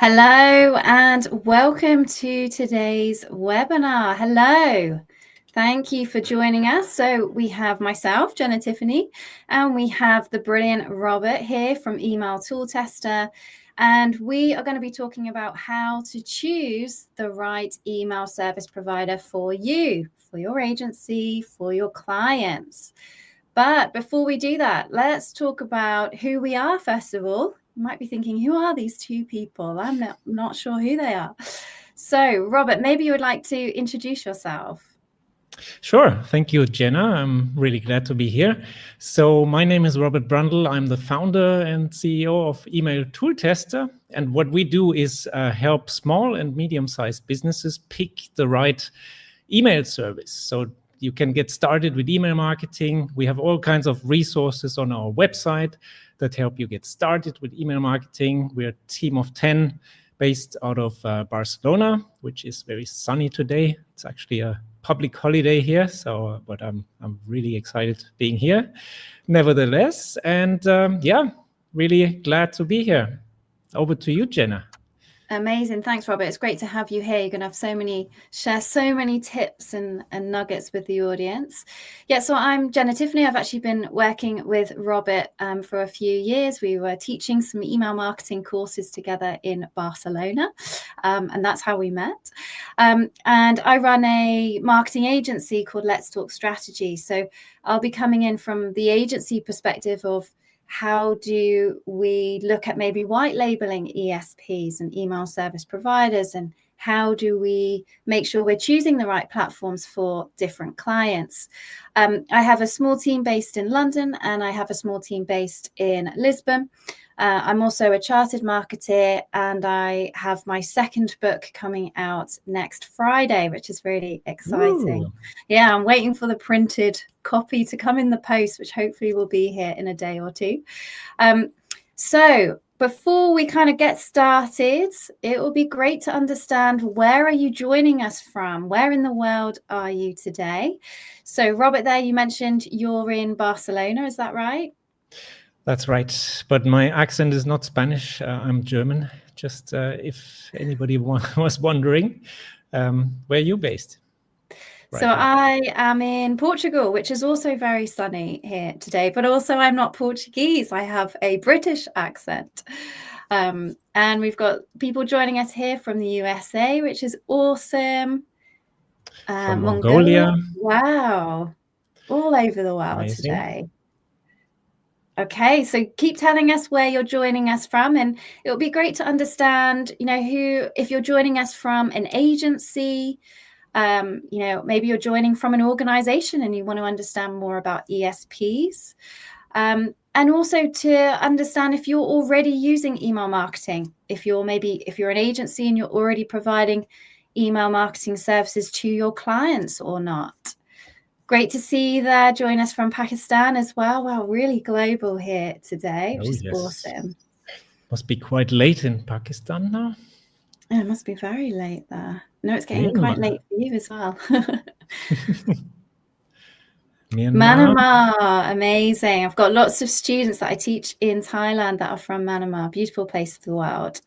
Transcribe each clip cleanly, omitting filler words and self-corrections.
Hello and welcome to today's webinar. Hello. Thank you for joining us. So we have myself, Jenna Tiffany, and we have the brilliant Robert here from Email Tool Tester. And we are going to be talking about how to choose the right email service provider for you, for your agency, for your clients. But before we do that, let's talk about who we are, first of all. You might be thinking, who are these two people? I'm not sure who they are. So, Robert, maybe you would like to introduce yourself. Sure. Thank you, Jenna. I'm really glad to be here. So my name is Robert Brundle. I'm the founder and CEO of Email Tool Tester. And what we do is help small and medium-sized businesses pick the right email service. So you can get started with email marketing. We have all kinds of resources on our website that help you get started with email marketing. We're a team of 10 based out of Barcelona, which is very sunny today. It's actually a public holiday here, but I'm really excited being here nevertheless. And really glad to be here. Over to you, Jenna. Amazing. Thanks, Robert. It's great to have you here. You're going to share so many tips and nuggets with the audience. Yeah, so I'm Jenna Tiffany. I've actually been working with Robert for a few years. We were teaching some email marketing courses together in Barcelona, and that's how we met. And I run a marketing agency called Let's Talk Strategy. So I'll be coming in from the agency perspective of how do we look at maybe white labeling ESPs and email service providers, and how do we make sure we're choosing the right platforms for different clients? I have a small team based in London and I have a small team based in Lisbon. I'm also a chartered marketer, and I have my second book coming out next Friday, which is really exciting. Ooh. Yeah, I'm waiting for the printed copy to come in the post, which hopefully will be here in a day or two. So before we kind of get started, it will be great to understand, where are you joining us from? Where in the world are you today? So Robert, there you mentioned you're in Barcelona, is that right? That's right, but my accent is not Spanish. I'm German, just if anybody was wondering. Where are you based? So I am in Portugal, which is also very sunny here today, but also I'm not Portuguese. I have a British accent. And we've got people joining us here from the USA, which is awesome. From Mongolia. Wow. All over the world today. Okay, so keep telling us where you're joining us from, and it would be great to understand, if you're joining us from an agency, maybe you're joining from an organization and you want to understand more about ESPs, and also to understand if you're already using email marketing, if you're an agency and you're already providing email marketing services to your clients or not. Great to see you there. Join us from Pakistan as well. Wow, really global here today, which is awesome. Must be quite late in Pakistan now. It must be very late there. No, it's getting quite late for you as well. Myanmar, amazing. I've got lots of students that I teach in Thailand that are from Myanmar, beautiful place of the world.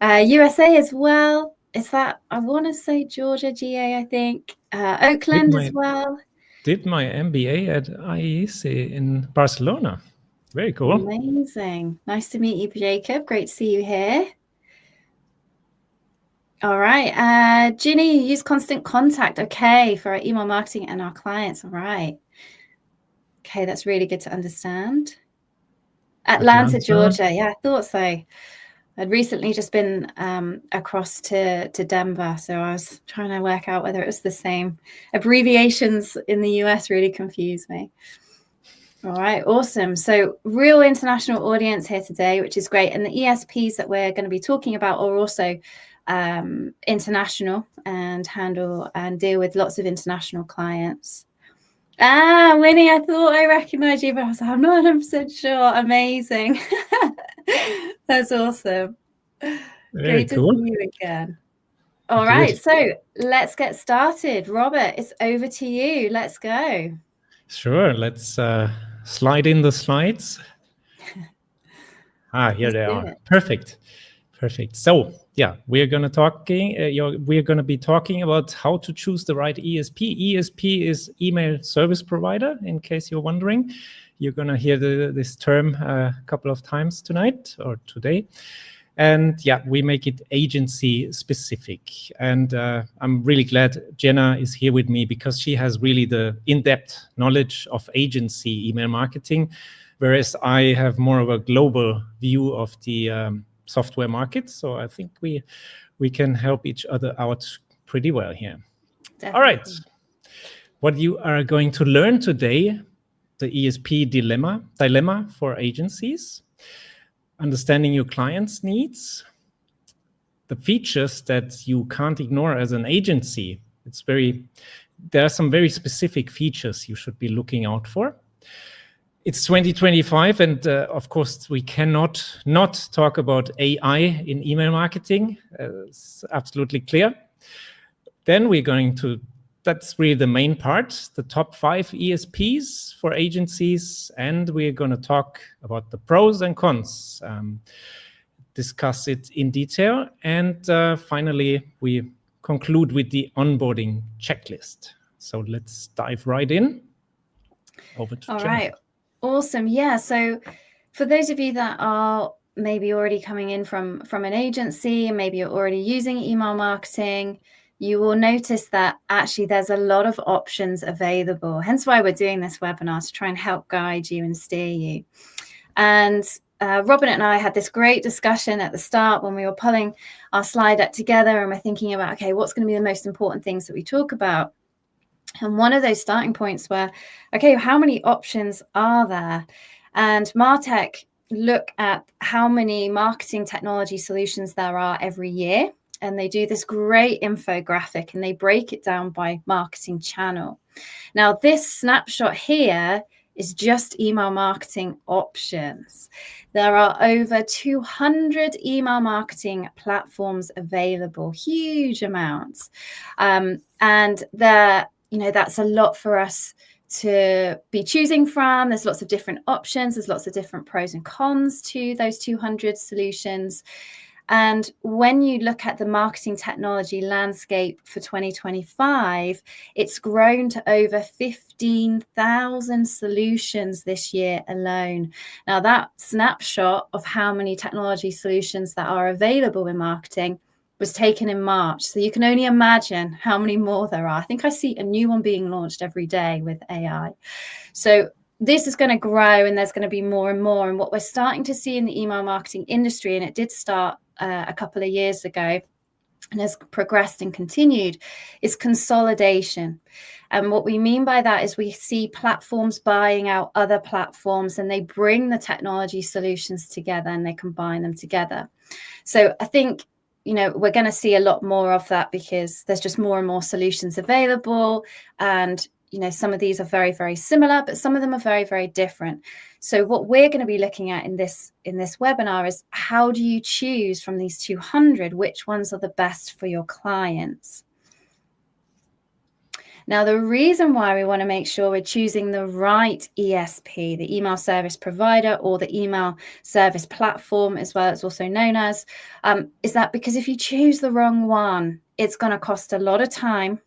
USA as well. Is that, I want to say Georgia, GA, I think. Oakland as well. Did my MBA at IEC in Barcelona. Very cool. Amazing. Nice to meet you, Jacob. Great to see you here. All right. Ginny, you use Constant Contact. Okay, for our email marketing and our clients. All right. Okay, that's really good to understand. Atlanta, Georgia. Yeah, I thought so. I'd recently just been across to Denver, so I was trying to work out whether it was the same. Abbreviations in the US really confuse me. All right, awesome. So real international audience here today, which is great. And the ESPs that we're going to be talking about are also international and handle and deal with lots of international clients. Winnie, I thought I recognized you, but I was like, I'm not 100% sure. Amazing. That's awesome. Great to see you again. All right, so let's get started. Robert, it's over to you. Let's go. Sure, let's slide in the slides. Here they are. Perfect. Perfect. So yeah, we're going to be talking about how to choose the right ESP. ESP is email service provider. In case you're wondering, you're going to hear this term a couple of times tonight or today. And yeah, we make it agency specific. And I'm really glad Jenna is here with me because she has really the in-depth knowledge of agency email marketing, whereas I have more of a global view of the software market. So I think we can help each other out pretty well here. Definitely. All right. What you are going to learn today, the ESP dilemma for agencies, understanding your clients' needs, the features that you can't ignore as an agency. There are some very specific features you should be looking out for. It's 2025, and of course, we cannot not talk about AI in email marketing. It's absolutely clear. Then that's really the main part, the top 5 ESPs for agencies, and we're going to talk about the pros and cons, discuss it in detail, and finally, we conclude with the onboarding checklist. So let's dive right in. Over to Jenna. All right. Awesome. Yeah. So for those of you that are maybe already coming in from an agency and maybe you're already using email marketing, you will notice that actually there's a lot of options available. Hence why we're doing this webinar, to try and help guide you and steer you. And Robin and I had this great discussion at the start when we were pulling our slide deck together and we're thinking about, okay, what's going to be the most important things that we talk about? And one of those starting points were, okay, how many options are there? And martech look at how many marketing technology solutions there are every year. And they do this great infographic and they break it down by marketing channel. Now, this snapshot here is just email marketing options. There are over 200 email marketing platforms available, huge amounts. And that's a lot for us to be choosing from. There's lots of different options. There's lots of different pros and cons to those 200 solutions. And when you look at the marketing technology landscape for 2025, it's grown to over 15,000 solutions this year alone. Now, that snapshot of how many technology solutions that are available in marketing was taken in March. So you can only imagine how many more there are. I think I see a new one being launched every day with AI. So this is going to grow and there's going to be more and more. And what we're starting to see in the email marketing industry, and it did start a couple of years ago and has progressed and continued, is consolidation. And what we mean by that is we see platforms buying out other platforms and they bring the technology solutions together and they combine them together. So I think we're going to see a lot more of that because there's just more and more solutions available. And, some of these are very, very similar, but some of them are very, very different. So what we're going to be looking at in this webinar is how do you choose from these 200, which ones are the best for your clients? Now, the reason why we want to make sure we're choosing the right ESP, the email service provider or the email service platform as well, it's also known as, is that because if you choose the wrong one, it's going to cost a lot of time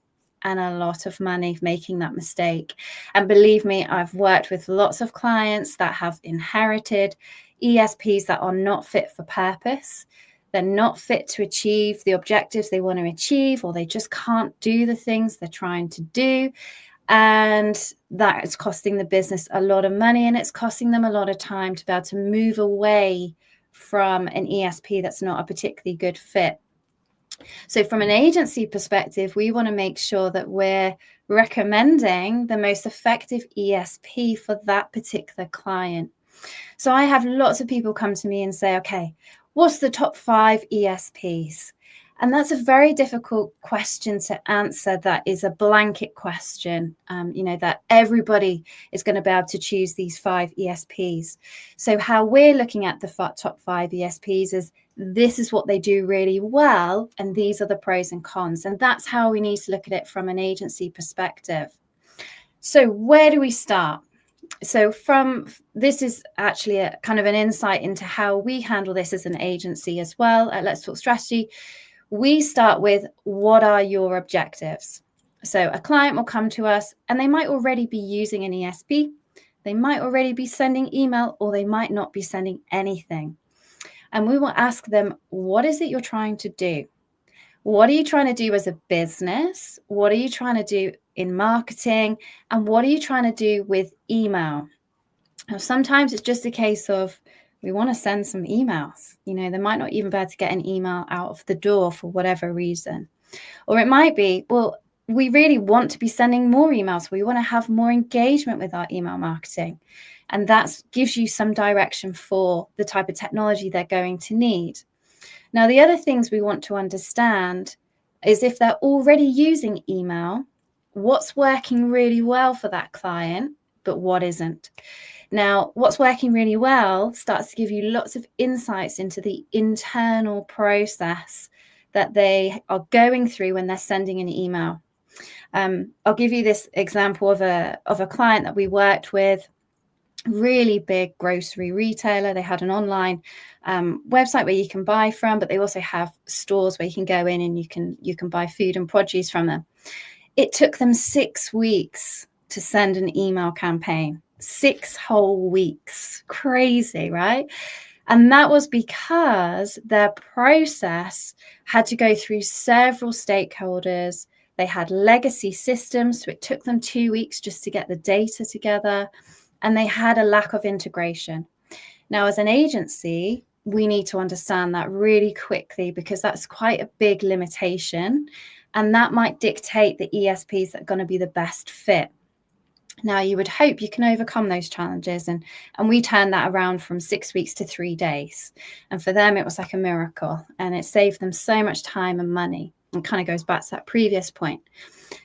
and a lot of money making that mistake. And believe me, I've worked with lots of clients that have inherited ESPs that are not fit for purpose. They're not fit to achieve the objectives they want to achieve, or they just can't do the things they're trying to do. And that is costing the business a lot of money and it's costing them a lot of time to be able to move away from an ESP that's not a particularly good fit. So from an agency perspective, we want to make sure that we're recommending the most effective ESP for that particular client. So I have lots of people come to me and say, okay, what's the top 5 ESPs? And that's a very difficult question to answer. That is a blanket question, that everybody is going to be able to choose these 5 ESPs. So how we're looking at the top 5 ESPs is this is what they do really well, and these are the pros and cons. And that's how we need to look at it from an agency perspective. So where do we start? So this is actually a kind of an insight into how we handle this as an agency as well at Let's Talk Strategy. We start with, what are your objectives? So a client will come to us and they might already be using an ESP. They might already be sending email, or they might not be sending anything. And we will ask them, what is it you're trying to do? What are you trying to do as a business? What are you trying to do in marketing? And what are you trying to do with email? Now, sometimes it's just a case of, we want to send some emails. You know, they might not even be able to get an email out of the door for whatever reason. Or it might be, well, we really want to be sending more emails. We want to have more engagement with our email marketing. And that gives you some direction for the type of technology they're going to need. Now, the other things we want to understand is, if they're already using email, what's working really well for that client, but what isn't. Now, what's working really well starts to give you lots of insights into the internal process that they are going through when they're sending an email. I'll give you this example of a client that we worked with, really big grocery retailer. They had an online website where you can buy from, but they also have stores where you can go in and you can buy food and produce from them. It took them 6 weeks to send an email campaign. 6 whole weeks. Crazy, right? And that was because their process had to go through several stakeholders. They had legacy systems, so it took them 2 weeks just to get the data together. And they had a lack of integration. Now, as an agency, we need to understand that really quickly, because that's quite a big limitation. And that might dictate the ESPs that are going to be the best fit. Now, you would hope you can overcome those challenges. And we turned that around from 6 weeks to 3 days. And for them, it was like a miracle. And it saved them so much time and money. And kind of goes back to that previous point.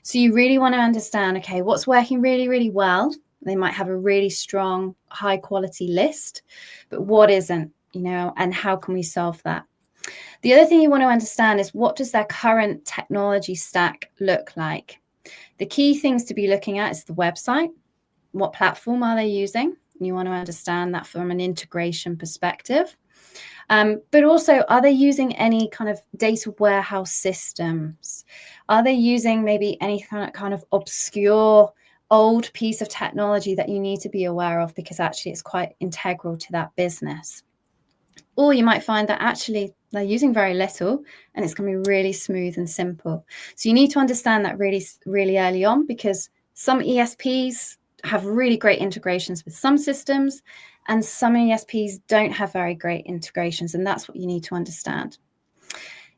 So you really want to understand, okay, what's working really, really well? They might have a really strong, high quality list, but what isn't, you know, and how can we solve that? The other thing you want to understand is, what does their current technology stack look like? The key things to be looking at is the website. What platform are they using? You want to understand that from an integration perspective. But also, are they using any kind of data warehouse systems? Are they using maybe any kind of obscure old piece of technology that you need to be aware of, because actually it's quite integral to that business? Or you might find that actually they're using very little and it's going to be really smooth and simple. So you need to understand that really, really early on, because some ESPs have really great integrations with some systems and some ESPs don't have very great integrations. And that's what you need to understand.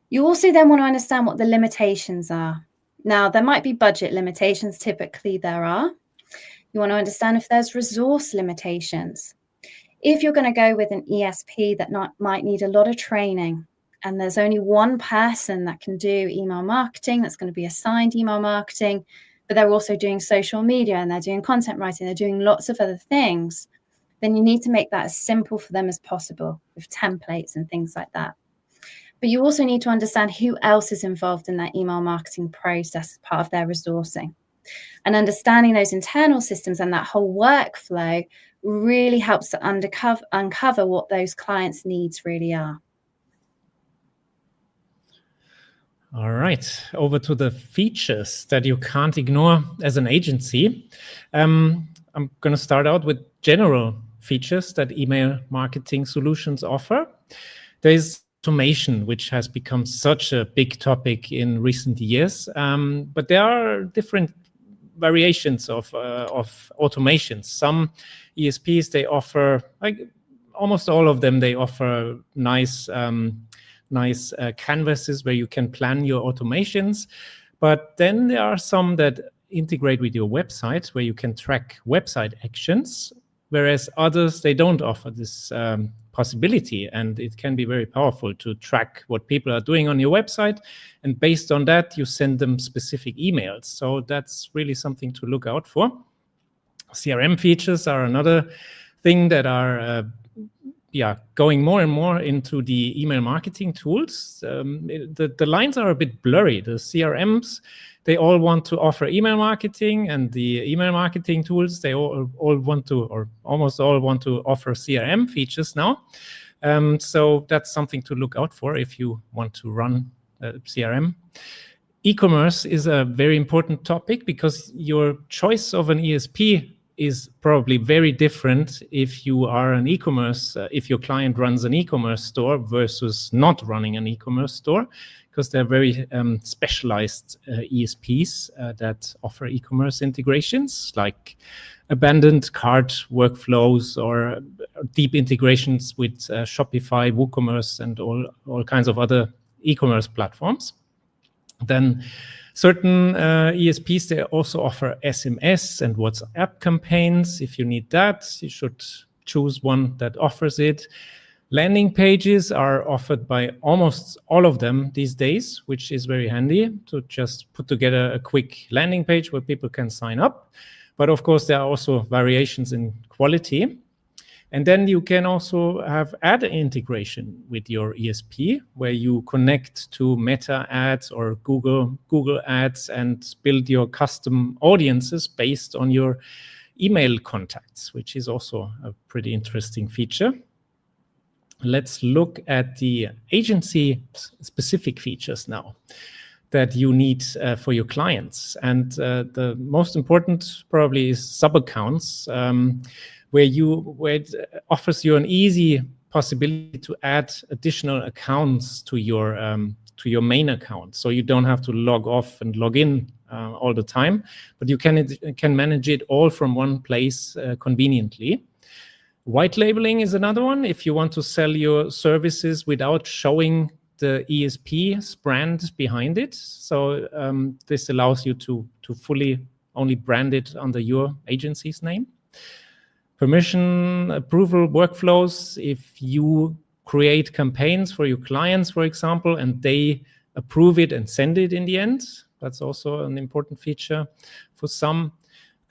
You also then want to understand what the limitations are. Now, there might be budget limitations. Typically, there are. You want to understand if there's resource limitations. If you're going to go with an ESP that might need a lot of training, and there's only one person that can do email marketing, that's going to be assigned email marketing, but they're also doing social media and they're doing content writing, they're doing lots of other things, then you need to make that as simple for them as possible with templates and things like that. But you also need to understand who else is involved in that email marketing process as part of their resourcing. And understanding those internal systems and that whole workflow really helps to uncover what those clients' needs really are. All right, over to the features that you can't ignore as an agency. I'm going to start out with general features that email marketing solutions offer. There is automation, which has become such a big topic in recent years, but there are different variations of automations. Some ESPs, they offer, like almost all of them, they offer nice canvases where you can plan your automations. But then there are some that integrate with your website where you can track website actions, whereas others, they don't offer this possibility. And it can be very powerful to track what people are doing on your website. And based on that, you send them specific emails. So that's really something to look out for. CRM features are another thing that are going more and more into the email marketing tools. The lines are a bit blurry. The CRMs, they all want to offer email marketing, and the email marketing tools, they all want to, or almost all want to offer CRM features now. So that's something to look out for if you want to run CRM. E-commerce is a very important topic because your choice of an ESP is probably very different if you are an e-commerce, if your client runs an e-commerce store versus not running an e-commerce store, because they're very specialized ESPs that offer e-commerce integrations like abandoned cart workflows or deep integrations with Shopify, WooCommerce, and all kinds of other e-commerce platforms. Then certain ESPs, they also offer SMS and WhatsApp campaigns. If you need that, you should choose one that offers it. Landing pages are offered by almost all of them these days, which is very handy to just put together a quick landing page where people can sign up. But of course, there are also variations in quality. And then you can also have ad integration with your ESP, where you connect to Meta ads or Google ads and build your custom audiences based on your email contacts, which is also a pretty interesting feature. Let's look at the agency-specific features now that you need for your clients. And the most important probably is sub-accounts, where it offers you an easy possibility to add additional accounts to your main account. So you don't have to log off and log in all the time, but you can manage it all from one place conveniently. White labeling is another one. If you want to sell your services without showing the ESP's brand behind it. So this allows you to fully only brand it under your agency's name. Permission approval workflows. If you create campaigns for your clients, for example, and they approve it and send it in the end, that's also an important feature for some.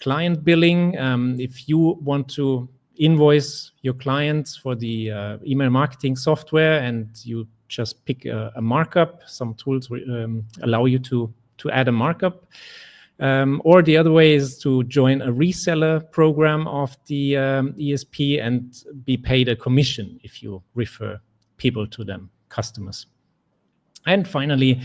Client billing. If you want to invoice your clients for the email marketing software and you just pick a markup, some tools allow you to add a markup. Or the other way is to join a reseller program of the ESP and be paid a commission if you refer people to them, customers. And finally,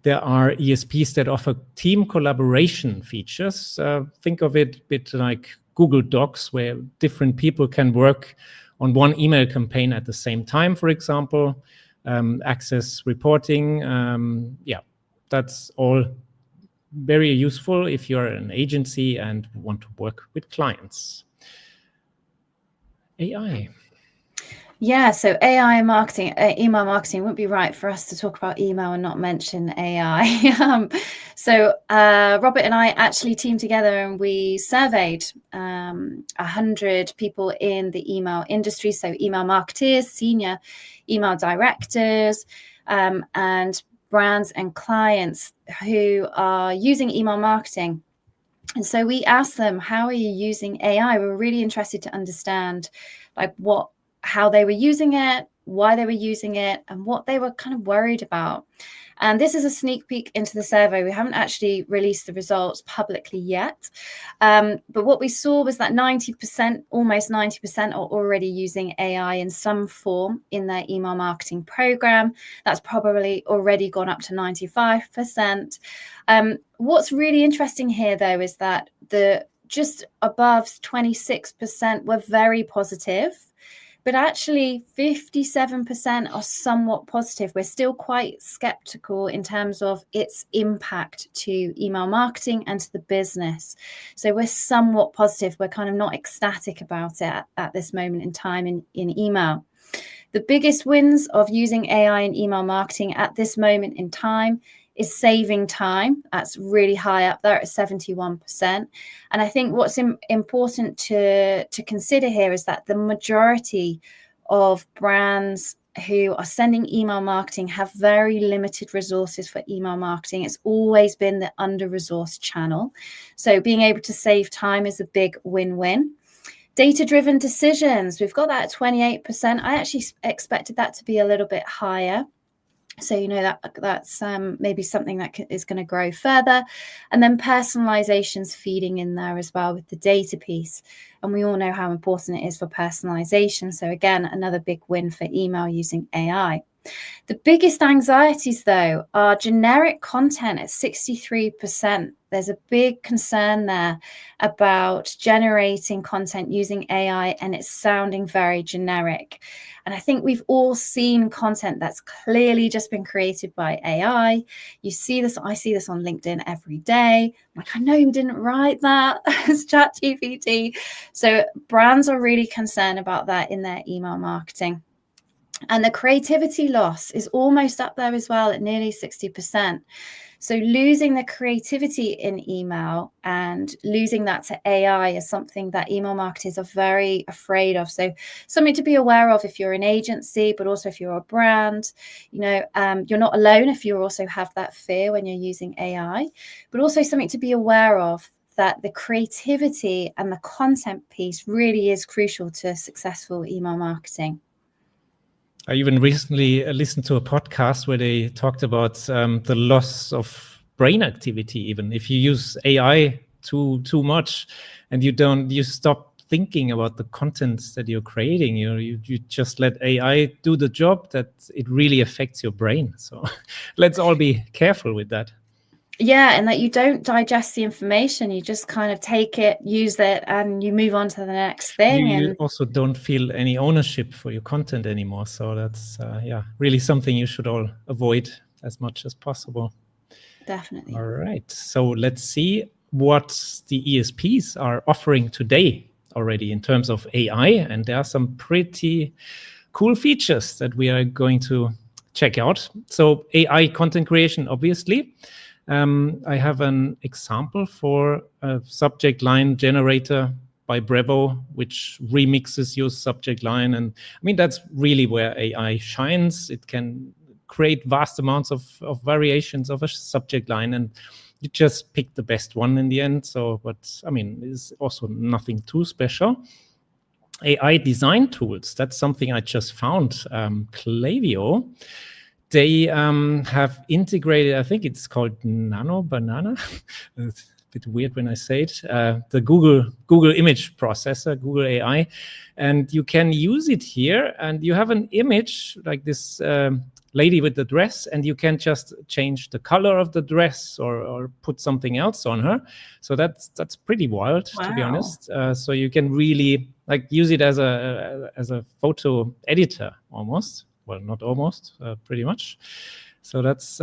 there are ESPs that offer team collaboration features. Think of it a bit like Google Docs, where different people can work on one email campaign at the same time, for example. Access reporting. That's all very useful if you're an agency and want to work with clients. AI. Yeah, so AI marketing, email marketing wouldn't be right for us to talk about email and not mention AI. So Robert and I actually teamed together and we surveyed 100 people in the email industry, so email marketeers, senior email directors, and brands and clients who are using email marketing. And so we asked them, how are you using AI? We were really interested to understand how they were using it, why they were using it, and what they were kind of worried about. And this is a sneak peek into the survey. We haven't actually released the results publicly yet. But what we saw was that 90%, almost 90% are already using AI in some form in their email marketing program. That's probably already gone up to 95%. What's really interesting here, though, is that the just above 26% were very positive. But actually 57% are somewhat positive. We're still quite skeptical in terms of its impact to email marketing and to the business. So we're somewhat positive. We're kind of not ecstatic about it at this moment in time in email. The biggest wins of using AI in email marketing at this moment in time is saving time. That's really high up there at 71%. And I think what's important to consider here is that the majority of brands who are sending email marketing have very limited resources for email marketing. It's always been the under-resourced channel. So being able to save time is a big win-win. Data-driven decisions, we've got that at 28%. I actually expected that to be a little bit higher. So, that's maybe something that is going to grow further. And then personalization's feeding in there as well with the data piece. And we all know how important it is for personalization. So again, another big win for email using AI. The biggest anxieties, though, are generic content at 63%. There's a big concern there about generating content using AI and it's sounding very generic. And I think we've all seen content that's clearly just been created by AI. You see this, I see this on LinkedIn every day. I'm like, I know you didn't write that. It's ChatGPT. So brands are really concerned about that in their email marketing. And the creativity loss is almost up there as well at nearly 60%. So losing the creativity in email and losing that to AI is something that email marketers are very afraid of. So something to be aware of if you're an agency, but also if you're a brand. You're not alone if you also have that fear when you're using AI, but also something to be aware of, that the creativity and the content piece really is crucial to successful email marketing. I even recently listened to a podcast where they talked about the loss of brain activity. Even if you use AI too much, and you stop thinking about the content that you're creating. You just let AI do the job. That it really affects your brain. So let's all be careful with that. Yeah, and that you don't digest the information. You just kind of take it, use it, and you move on to the next thing. You also don't feel any ownership for your content anymore. So that's, really something you should all avoid as much as possible. Definitely. All right. So let's see what the ESPs are offering today already in terms of AI. And there are some pretty cool features that we are going to check out. So AI content creation, obviously. I have an example for a subject line generator by Brevo, which remixes your subject line. And I mean, that's really where AI shines. It can create vast amounts of variations of a subject line, and you just pick the best one in the end. So, but I mean, it's also nothing too special. AI design tools, that's something I just found. Klaviyo. They have integrated, I think it's called Nano Banana. It's a bit weird when I say it. The Google image processor, Google AI. And you can use it here. And you have an image like this lady with the dress. And you can just change the color of the dress or put something else on her. So that's pretty wild, to be honest. So you can really use it as a photo editor almost. Well, not almost, pretty much. So that's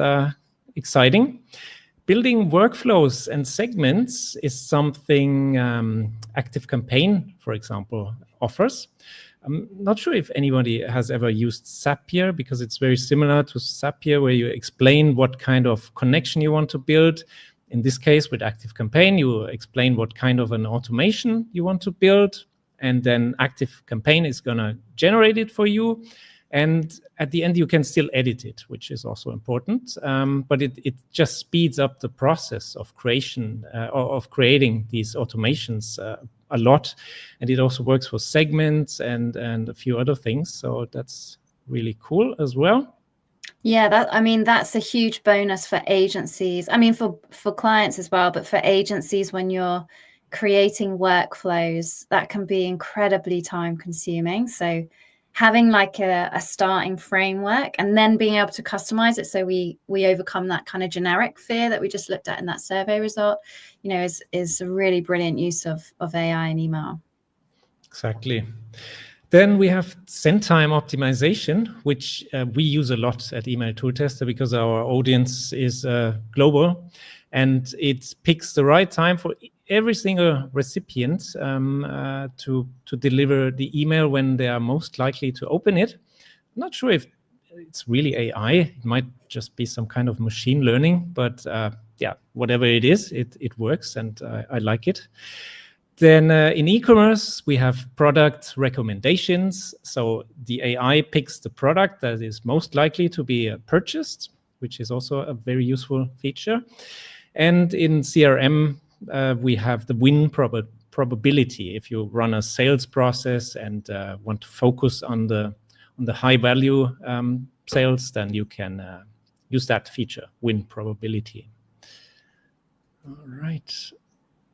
exciting. Building workflows and segments is something ActiveCampaign, for example, offers. I'm not sure if anybody has ever used Zapier, because it's very similar to Zapier, where you explain what kind of connection you want to build. In this case, with ActiveCampaign, you explain what kind of an automation you want to build, and then ActiveCampaign is going to generate it for you. And at the end, you can still edit it, which is also important. But it just speeds up the process of creation of creating these automations a lot. And it also works for segments and a few other things. So that's really cool as well. Yeah, that's a huge bonus for agencies. I mean, for clients as well, but for agencies, when you're creating workflows, that can be incredibly time consuming. So having like a starting framework and then being able to customize it, so we overcome that kind of generic fear that we just looked at in that survey result, is a really brilliant use of AI and email. Exactly. Then we have send time optimization, which we use a lot at Email Tool Tester because our audience is global, and it picks the right time for every single recipient to deliver the email when they are most likely to open it. I'm not sure if it's really AI. It might just be some kind of machine learning, but whatever it is, it works, and I like it. Then in e-commerce, we have product recommendations. So the AI picks the product that is most likely to be purchased, which is also a very useful feature. And in CRM, we have the win probability. If you run a sales process and want to focus on the high value sales, then you can use that feature, win probability. All right.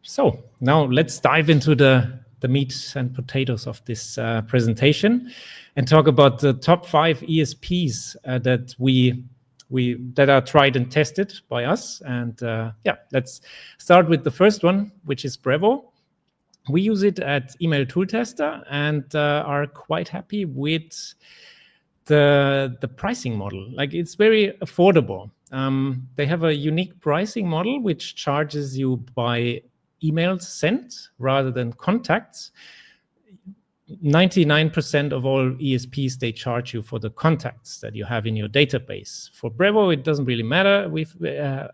So now let's dive into the meat and potatoes of this presentation and talk about the top 5 ESPs that are tried and tested by us. And let's start with the first one, which is Brevo. We use it at Email Tool Tester and are quite happy with the pricing model. Like, it's very affordable. They have a unique pricing model which charges you by emails sent rather than contacts. 99% of all ESPs, they charge you for the contacts that you have in your database. For Brevo, it doesn't really matter with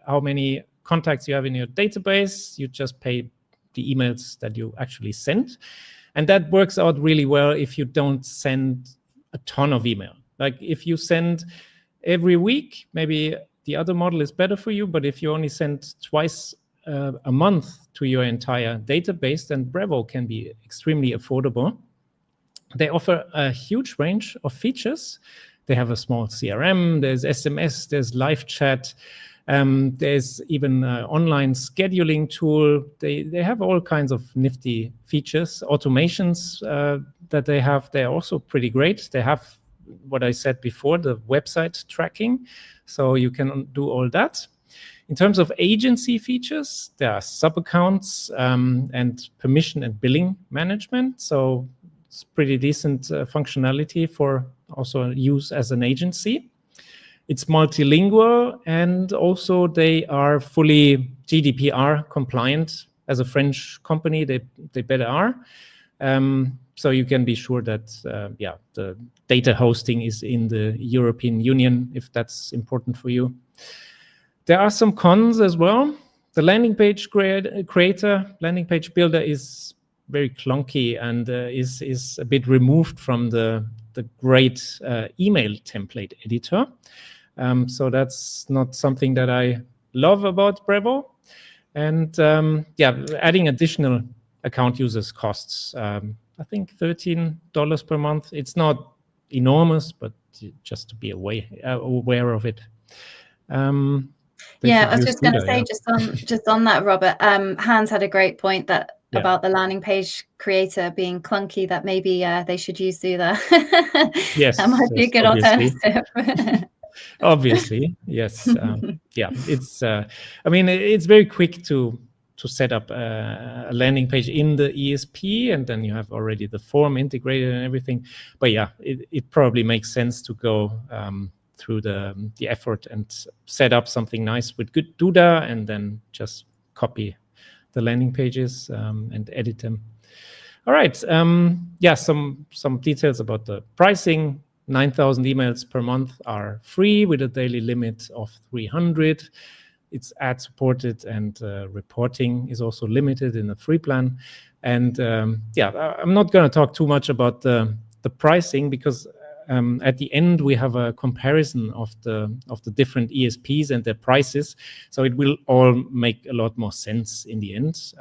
how many contacts you have in your database. You just pay the emails that you actually sent. And that works out really well if you don't send a ton of email. Like, if you send every week, maybe the other model is better for you. But if you only send twice a month to your entire database, then Brevo can be extremely affordable. They offer a huge range of features. They have a small CRM, there's SMS, there's live chat, there's even an online scheduling tool. They have all kinds of nifty features. Automations that they have, they're also pretty great. They have what I said before, the website tracking, so you can do all that. In terms of agency features, there are sub-accounts and permission and billing management. So it's pretty decent functionality for also use as an agency. It's multilingual, and also they are fully GDPR compliant. As a French company, they better are. So you can be sure that the data hosting is in the European Union, if that's important for you. There are some cons as well. The landing page creator, landing page builder is very clunky and is a bit removed from the great email template editor. So that's not something that I love about Brevo. And adding additional account users costs, I think $13 per month. It's not enormous, but just to be aware of it. I was just going to say, just on that, Robert, Hans had a great point about the landing page creator being clunky, that maybe they should use Duda. Yes, that might be a good alternative. Obviously, yes. It's it's very quick to set up a landing page in the ESP, and then you have already the form integrated and everything. But it probably makes sense to go through the effort and set up something nice with good Duda, and then just copy the landing pages and edit them. All right. Some details about the pricing. 9,000 emails per month are free with a daily limit of 300. It's ad supported, and reporting is also limited in the free plan. And I'm not going to talk too much about the pricing, because at the end we have a comparison of the different ESPs and their prices, so it will all make a lot more sense in the end.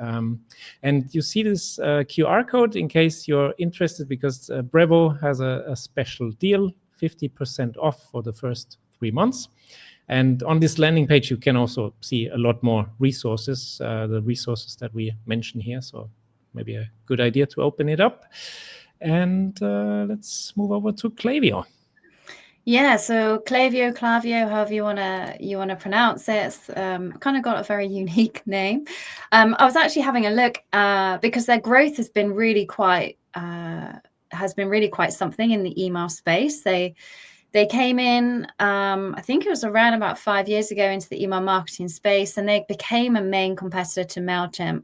And you see this QR code in case you're interested, because Brevo has a special deal, 50% off for the first 3 months. And on this landing page, you can also see a lot more resources, the resources that we mentioned here. So maybe a good idea to open it up. And let's move over to Klaviyo. Yeah, so Klaviyo, however you wanna pronounce it. It's kind of got a very unique name. I was actually having a look because their growth has been really quite something in the email space. They came in, I think it was around about 5 years ago, into the email marketing space, and they became a main competitor to Mailchimp.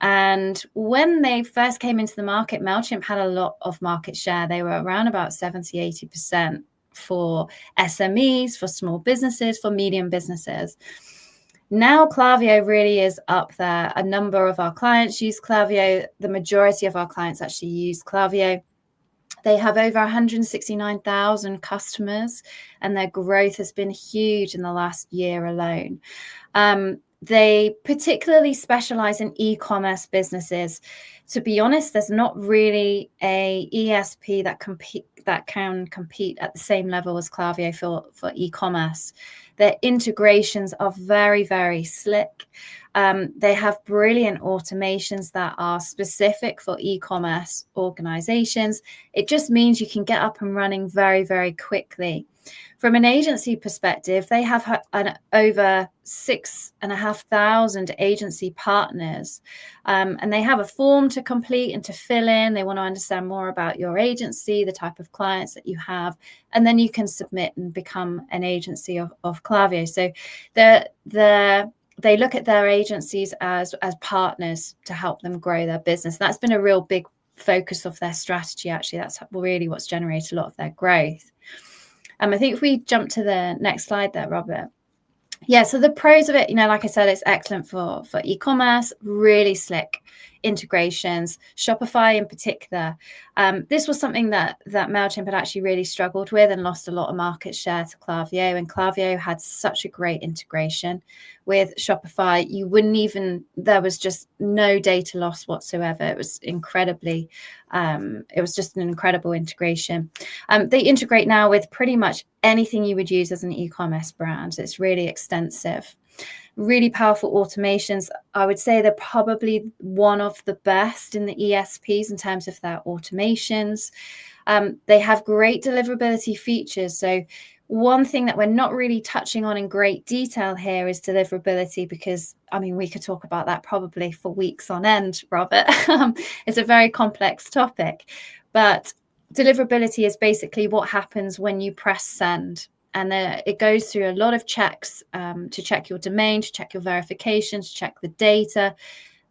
And when they first came into the market, Mailchimp had a lot of market share. They were around about 70-80% for SMEs, for small businesses, for medium businesses. Now Klaviyo really is up there. A number of our clients use Klaviyo. The majority of our clients actually use Klaviyo. They have over 169,000 customers, and their growth has been huge in the last year alone. They particularly specialize in e-commerce businesses. To be honest, there's not really a ESP that can compete at the same level as Klaviyo for e-commerce. Their integrations are very, very slick. They have brilliant automations that are specific for e-commerce organizations. It just means you can get up and running very, very quickly. From an agency perspective, they have over 6,500 agency partners, and they have a form to complete and to fill in. They want to understand more about your agency, the type of clients that you have, and then you can submit and become an agency of Klaviyo. So they look at their agencies as partners to help them grow their business. That's been a real big focus of their strategy, actually. That's really what's generated a lot of their growth. I think if we jump to the next slide there, Robert. Yeah, so the pros of it, like I said, it's excellent for e-commerce, really slick integrations, Shopify in particular. This was something that Mailchimp had actually really struggled with and lost a lot of market share to Klaviyo, and Klaviyo had such a great integration with Shopify. There was just no data loss whatsoever. It was it was just an incredible integration. They integrate now with pretty much anything you would use as an e-commerce brand. It's really extensive. Really powerful automations. I would say they're probably one of the best in the ESPs in terms of their automations. They have great deliverability features. So one thing that we're not really touching on in great detail here is deliverability, because we could talk about that probably for weeks on end, Robert. It's a very complex topic, but deliverability is basically what happens when you press send. And it goes through a lot of checks to check your domain, to check your verification, to check the data.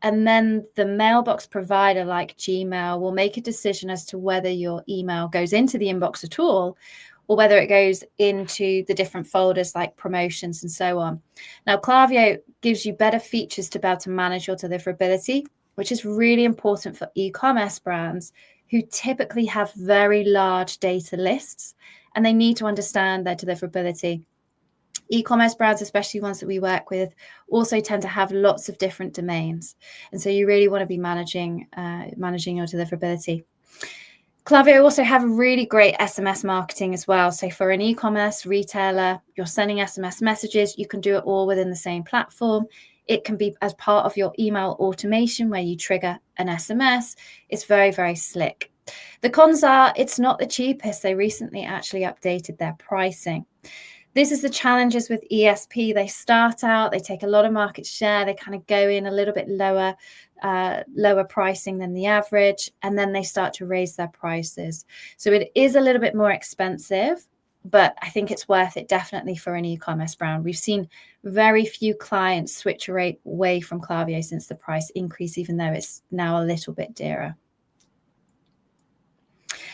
And then the mailbox provider like Gmail will make a decision as to whether your email goes into the inbox at all, or whether it goes into the different folders like promotions and so on. Now, Klaviyo gives you better features to be able to manage your deliverability, which is really important for e-commerce brands who typically have very large data lists, and they need to understand their deliverability. E-commerce brands, especially ones that we work with, also tend to have lots of different domains. And so you really want to be managing your deliverability. Klaviyo also have really great SMS marketing as well. So for an e-commerce retailer, you're sending SMS messages, you can do it all within the same platform. It can be as part of your email automation where you trigger an SMS. It's very, very slick. The cons are it's not the cheapest. They recently actually updated their pricing. This is the challenges with ESP. They start out, they take a lot of market share, they kind of go in a little bit lower pricing than the average, and then they start to raise their prices. So it is a little bit more expensive, but I think it's worth it definitely for an e-commerce brand. We've seen very few clients switch away from Klaviyo since the price increase, even though it's now a little bit dearer.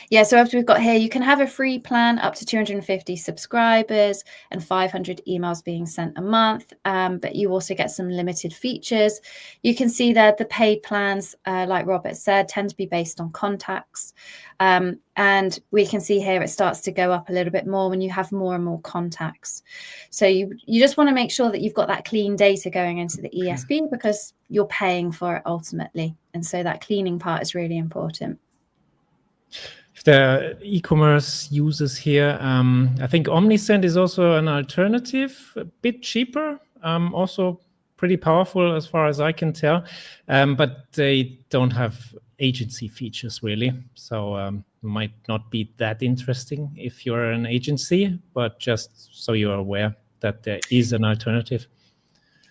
Yeah, so after we've got here, you can have a free plan up to 250 subscribers and 500 emails being sent a month, but you also get some limited features. You can see that the paid plans, like Robert said, tend to be based on contacts. And we can see here it starts to go up a little bit more when you have more and more contacts. So you just want to make sure that you've got that clean data going into the ESP, because you're paying for it ultimately. And so that cleaning part is really important. If the e-commerce users here, I think Omnisend is also an alternative, a bit cheaper, also pretty powerful as far as I can tell, but they don't have agency features really, so might not be that interesting if you're an agency, but just so you're aware that there is an alternative.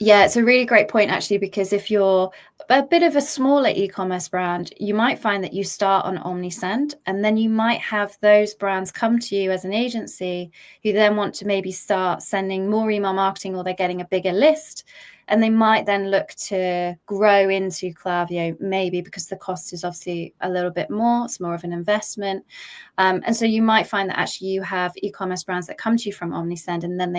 Yeah, it's a really great point, actually, because if you're a bit of a smaller e-commerce brand, you might find that you start on Omnisend, and then you might have those brands come to you as an agency who then want to maybe start sending more email marketing, or they're getting a bigger list, and they might then look to grow into Klaviyo, maybe because the cost is obviously a little bit more, it's more of an investment. And so you might find that actually you have e-commerce brands that come to you from Omnisend, and then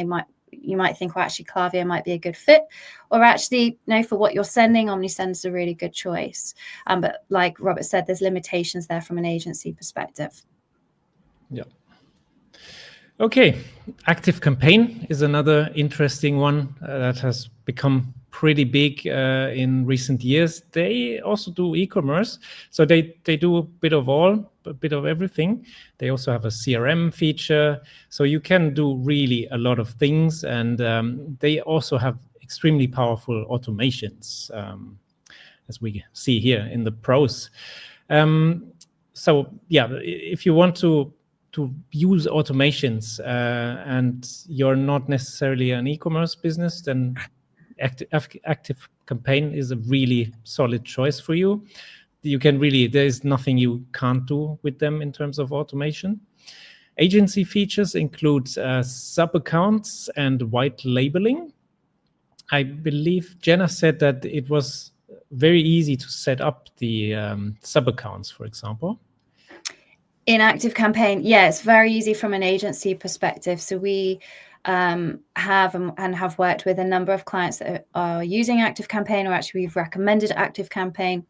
you might think, well, actually Klaviyo might be a good fit, or actually, no, for what you're sending, Omnisend is a really good choice. But like Robert said, there's limitations there from an agency perspective. Yeah. Okay, ActiveCampaign is another interesting one that has become pretty big in recent years. They also do e-commerce, so they do a bit of everything. They also have a CRM feature, so you can do really a lot of things, and they also have extremely powerful automations, as we see here in the pros. So yeah, if you want to use automations and you're not necessarily an e-commerce business, then ActiveCampaign is a really solid choice for you. You can really, there is nothing you can't do with them in terms of automation. Agency features include sub-accounts and white labeling. I believe Jenna said that it was very easy to set up the sub-accounts, for example. In ActiveCampaign, yeah, it's very easy from an agency perspective. So we have worked with a number of clients that are using ActiveCampaign, or actually we've recommended ActiveCampaign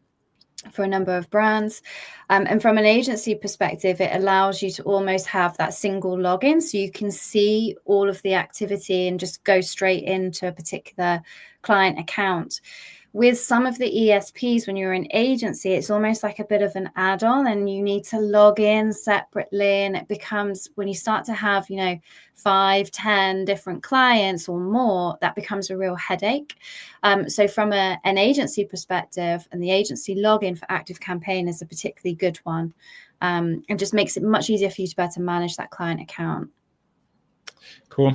for a number of brands. And from an agency perspective, it allows you to almost have that single login, so you can see all of the activity and just go straight into a particular client account. With some of the ESPs, when you're an agency, it's almost like a bit of an add-on, and you need to log in separately. And it becomes, when you start to have, 5, 10 different clients or more, that becomes a real headache. So from an agency perspective, and the agency login for ActiveCampaign is a particularly good one, and just makes it much easier for you to better manage that client account. Cool.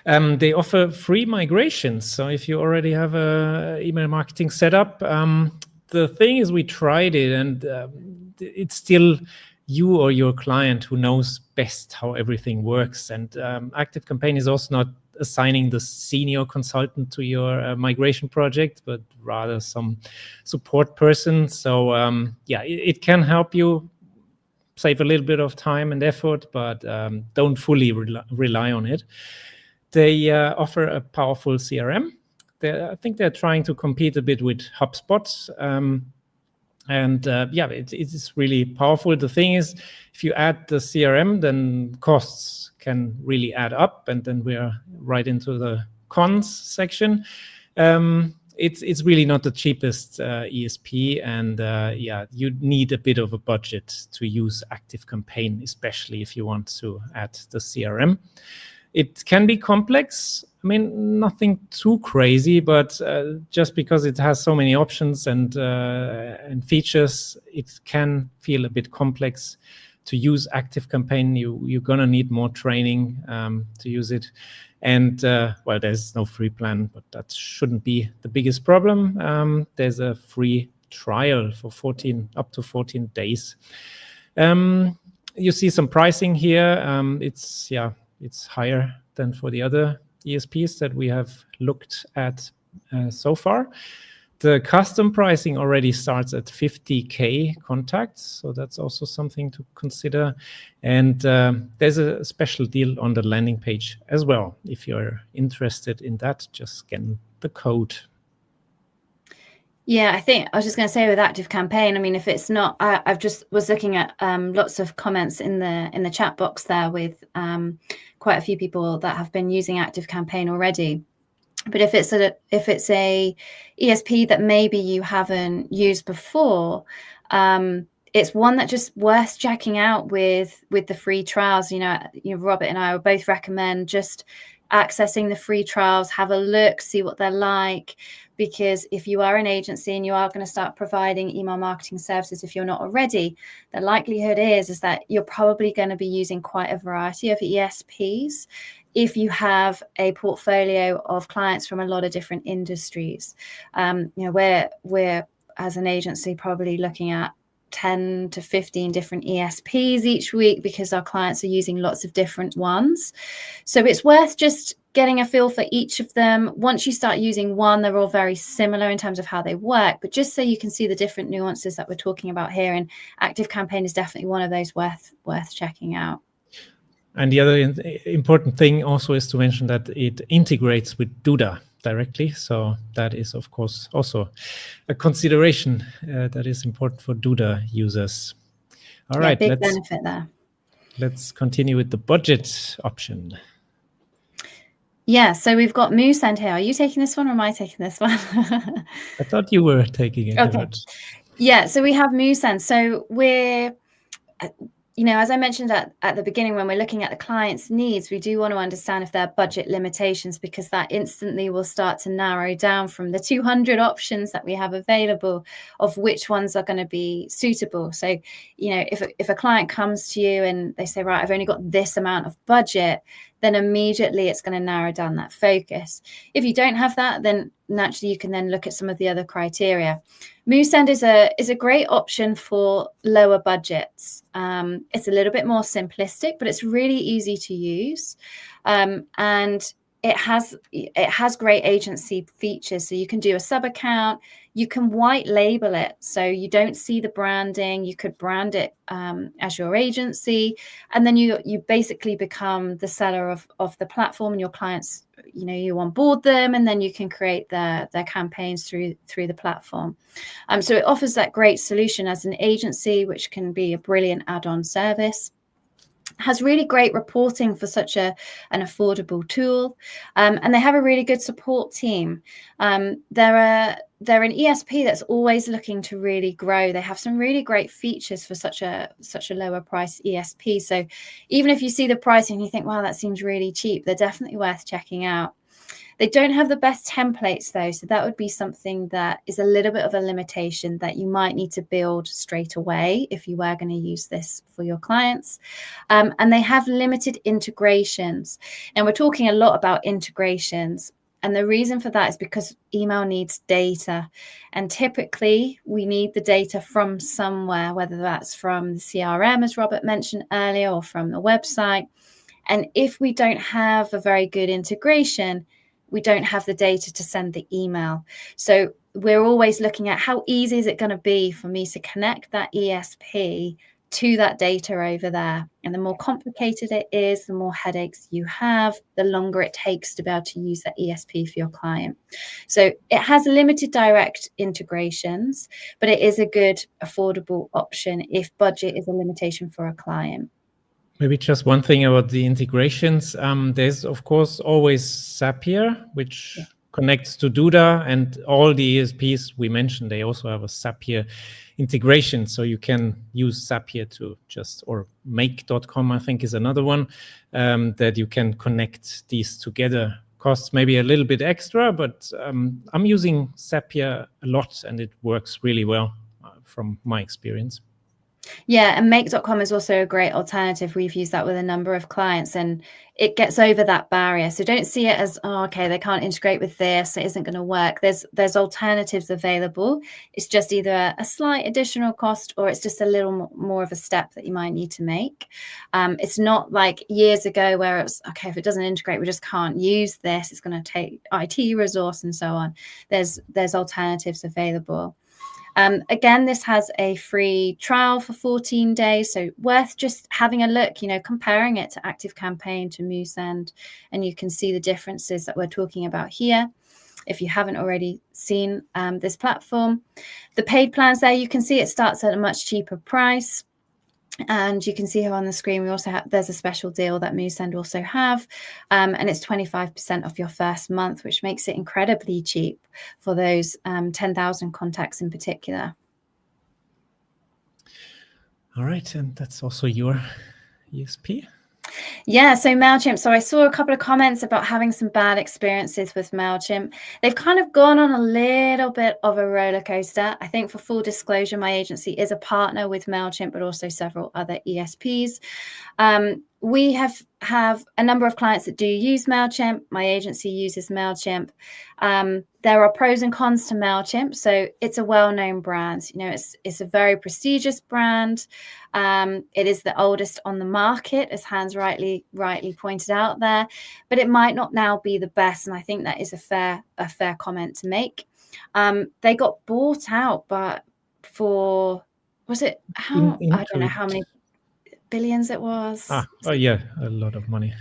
They offer free migrations. So if you already have a email marketing setup, the thing is, we tried it, and it's still you or your client who knows best how everything works. And ActiveCampaign is also not assigning the senior consultant to your migration project, but rather some support person. So yeah, it can help you save a little bit of time and effort, but don't fully rely on it. They offer a powerful CRM. I think they're trying to compete a bit with HubSpot. And yeah, it is really powerful. The thing is, if you add the CRM, then costs can really add up. And then we're right into the cons section. It's really not the cheapest ESP, and yeah, you need a bit of a budget to use ActiveCampaign, especially if you want to add the CRM. It can be complex. I mean, nothing too crazy, but just because it has so many options and features, it can feel a bit complex to use ActiveCampaign. You're gonna need more training to use it. And well, there's no free plan, but that shouldn't be the biggest problem. There's a free trial for up to 14 days. You see some pricing here. It's higher than for the other ESPs that we have looked at so far. The custom pricing already starts at 50K contacts, so that's also something to consider. And there's a special deal on the landing page as well. If you're interested in that, just scan the code. Yeah, I think I was just going to say with ActiveCampaign, I mean, if it's not, I've just was looking at lots of comments in the chat box there with quite a few people that have been using ActiveCampaign already. But if it's a ESP that maybe you haven't used before, it's one that just worth checking out with the free trials. Robert and I would both recommend just accessing the free trials, have a look, see what they're like. Because if you are an agency and you are going to start providing email marketing services, if you're not already, the likelihood is that you're probably going to be using quite a variety of ESPs if you have a portfolio of clients from a lot of different industries. We're as an agency probably looking at 10 to 15 different ESPs each week because our clients are using lots of different ones. So it's worth just getting a feel for each of them. Once you start using one, they're all very similar in terms of how they work, but just so you can see the different nuances that we're talking about here. And ActiveCampaign is definitely one of those worth checking out. And the other important thing also is to mention that it integrates with Duda directly. So that is, of course, also a consideration that is important for Duda users. All right, big benefit there. Let's continue with the budget option. Yeah, so we've got Moosend here. Are you taking this one or am I taking this one? I thought you were taking it. Okay. Yeah, so we have Moosend. So we're, as I mentioned at the beginning, when we're looking at the client's needs, we do want to understand if there are budget limitations, because that instantly will start to narrow down from the 200 options that we have available of which ones are going to be suitable. So, if a client comes to you and they say, right, I've only got this amount of budget, then immediately it's going to narrow down that focus. If you don't have that, then naturally you can then look at some of the other criteria. Moosend is a great option for lower budgets. It's a little bit more simplistic, but it's really easy to use, and it has great agency features. So you can do a sub account, you can white label it, so you don't see the branding. You could brand it as your agency, and then you basically become the seller of the platform, and your clients, you onboard them, and then you can create their campaigns through the platform. So it offers that great solution as an agency, which can be a brilliant add-on service. Has really great reporting for such an affordable tool, and they have a really good support team. They're an ESP that's always looking to really grow. They have some really great features for such a lower price ESP. So even if you see the pricing and you think, wow, that seems really cheap, they're definitely worth checking out. They don't have the best templates though, so that would be something that is a little bit of a limitation that you might need to build straight away if you were going to use this for your clients. And they have limited integrations. And we're talking a lot about integrations. And the reason for that is because email needs data. And typically we need the data from somewhere, whether that's from the CRM, as Robert mentioned earlier, or from the website. And if we don't have a very good integration, we don't have the data to send the email. So we're always looking at how easy is it going to be for me to connect that ESP to that data over there. And the more complicated it is, the more headaches you have, the longer it takes to be able to use that ESP for your client. So it has limited direct integrations, but it is a good, affordable option if budget is a limitation for a client. Maybe just one thing about the integrations. There's, of course, always Zapier, which connects to Duda, and all the ESPs we mentioned, they also have a Zapier integration. So you can use Zapier to or make.com, I think, is another one, that you can connect these together. Costs maybe a little bit extra, but I'm using Zapier a lot, and it works really well from my experience. Yeah, and make.com is also a great alternative. We've used that with a number of clients, and it gets over that barrier. So don't see it as, oh, okay, they can't integrate with this, it isn't going to work. There's alternatives available. It's just either a slight additional cost, or it's just a little more of a step that you might need to make. It's not like years ago where it was, okay, if it doesn't integrate, we just can't use this. It's going to take IT resource and so on. There's alternatives available. Again, this has a free trial for 14 days, so worth just having a look, comparing it to ActiveCampaign, to Moosend, and you can see the differences that we're talking about here if you haven't already seen this platform. The paid plans there, you can see it starts at a much cheaper price. And you can see here on the screen, we also have, there's a special deal that Moosend also have, and it's 25% off your first month, which makes it incredibly cheap for those 10,000 contacts in particular. All right, and that's also your ESP? Yeah, so Mailchimp. So I saw a couple of comments about having some bad experiences with Mailchimp. They've kind of gone on a little bit of a roller coaster. I think, for full disclosure, my agency is a partner with Mailchimp, but also several other ESPs. We have a number of clients that do use Mailchimp. My agency uses Mailchimp. There are pros and cons to Mailchimp. So it's a well-known brand. It's a very prestigious brand. It is the oldest on the market, as Hans rightly pointed out there. But it might not now be the best, and I think that is a fair comment to make. They got bought out, but I don't know how many billions it was. Yeah, a lot of money.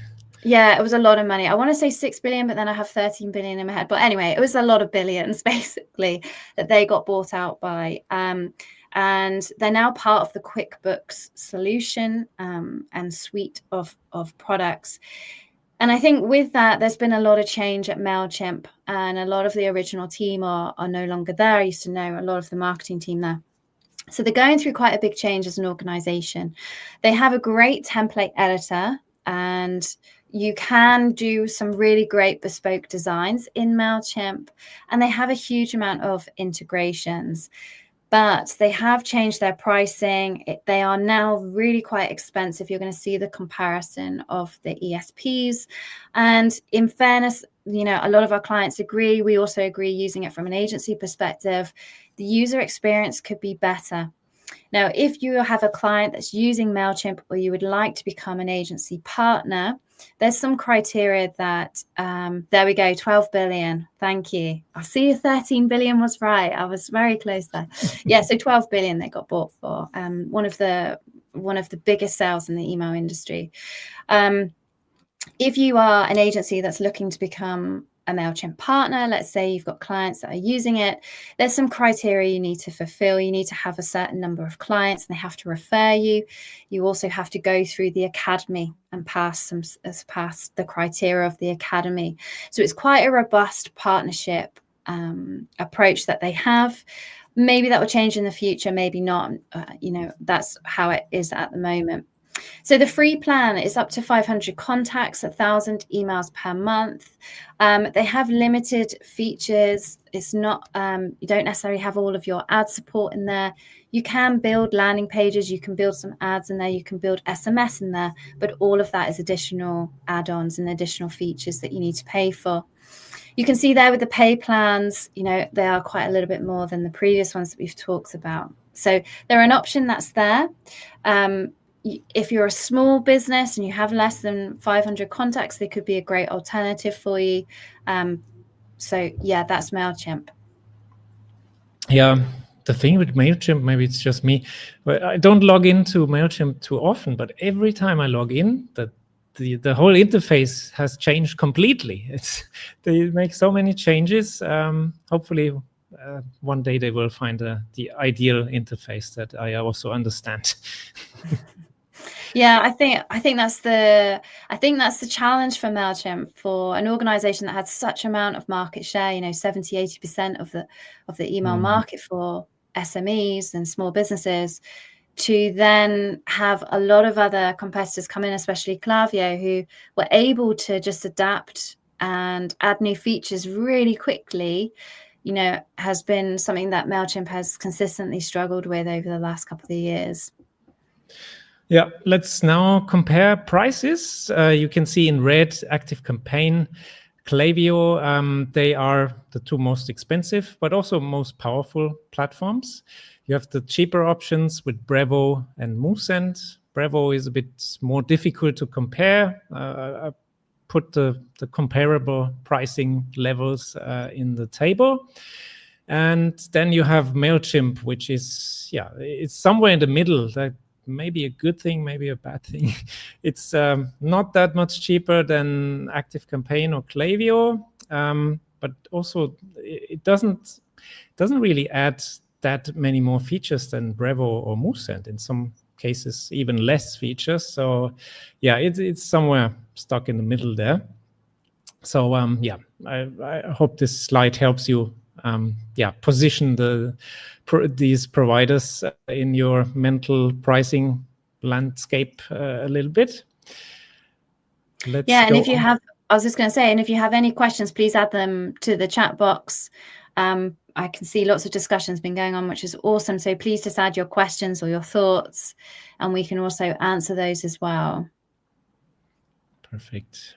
Yeah, it was a lot of money. I want to say 6 billion, but then I have 13 billion in my head. But anyway, it was a lot of billions, basically, that they got bought out by. And they're now part of the QuickBooks solution and suite of products. And I think with that, there's been a lot of change at Mailchimp, and a lot of the original team are no longer there. I used to know a lot of the marketing team there. So they're going through quite a big change as an organization. They have a great template editor, and you can do some really great bespoke designs in Mailchimp, and they have a huge amount of integrations. But they have changed their pricing. They are now really quite expensive. You're going to see the comparison of the ESPs. And in fairness, a lot of our clients agree. We also agree, using it from an agency perspective, the user experience could be better. Now, if you have a client that's using Mailchimp, or you would like to become an agency partner, there's some criteria that, there we go, 12 billion. Thank you. I see 13 billion was right. I was very close there. Yeah, so 12 billion they got bought for. One of the biggest sales in the email industry. If you are an agency that's looking to become a Mailchimp partner, let's say you've got clients that are using it, there's some criteria you need to fulfill. You need to have a certain number of clients, and they have to refer you. You also have to go through the academy and pass the criteria of the academy. So it's quite a robust partnership approach that they have. Maybe that will change in the future, maybe not. That's how it is at the moment. So the free plan is up to 500 contacts, 1,000 emails per month. They have limited features. It's not, you don't necessarily have all of your ad support in there. You can build landing pages, you can build some ads in there, you can build SMS in there, but all of that is additional add-ons and additional features that you need to pay for. You can see there with the pay plans, they are quite a little bit more than the previous ones that we've talked about. So they're an option that's there. If you're a small business and you have less than 500 contacts, they could be a great alternative for you. So yeah, that's Mailchimp. Yeah, the thing with Mailchimp, maybe it's just me, but I don't log into Mailchimp too often. But every time I log in, the whole interface has changed completely. They make so many changes. Hopefully, one day they will find the ideal interface that I also understand. Yeah, I think that's the challenge for Mailchimp, for an organization that had such amount of market share, 70-80% of the email market for SMEs and small businesses, to then have a lot of other competitors come in, especially Klaviyo, who were able to just adapt and add new features really quickly, has been something that Mailchimp has consistently struggled with over the last couple of years. Yeah, let's now compare prices. You can see in red ActiveCampaign, Klaviyo. They are the two most expensive, but also most powerful platforms. You have the cheaper options with Brevo and Moosend. Brevo is a bit more difficult to compare. I put the comparable pricing levels in the table. And then you have Mailchimp, which is, it's somewhere in the middle. That maybe a good thing, maybe a bad thing. It's not that much cheaper than ActiveCampaign or Klaviyo, but also it doesn't really add that many more features than Brevo or Moosend. In some cases, even less features. So yeah, it's somewhere stuck in the middle there. So I hope this slide helps you position these providers in your mental pricing landscape a little bit. And if you have, I was just going to say, and if you have any questions, please add them to the chat box. I can see lots of discussions been going on, which is awesome. So please just add your questions or your thoughts, and we can also answer those as well. Perfect.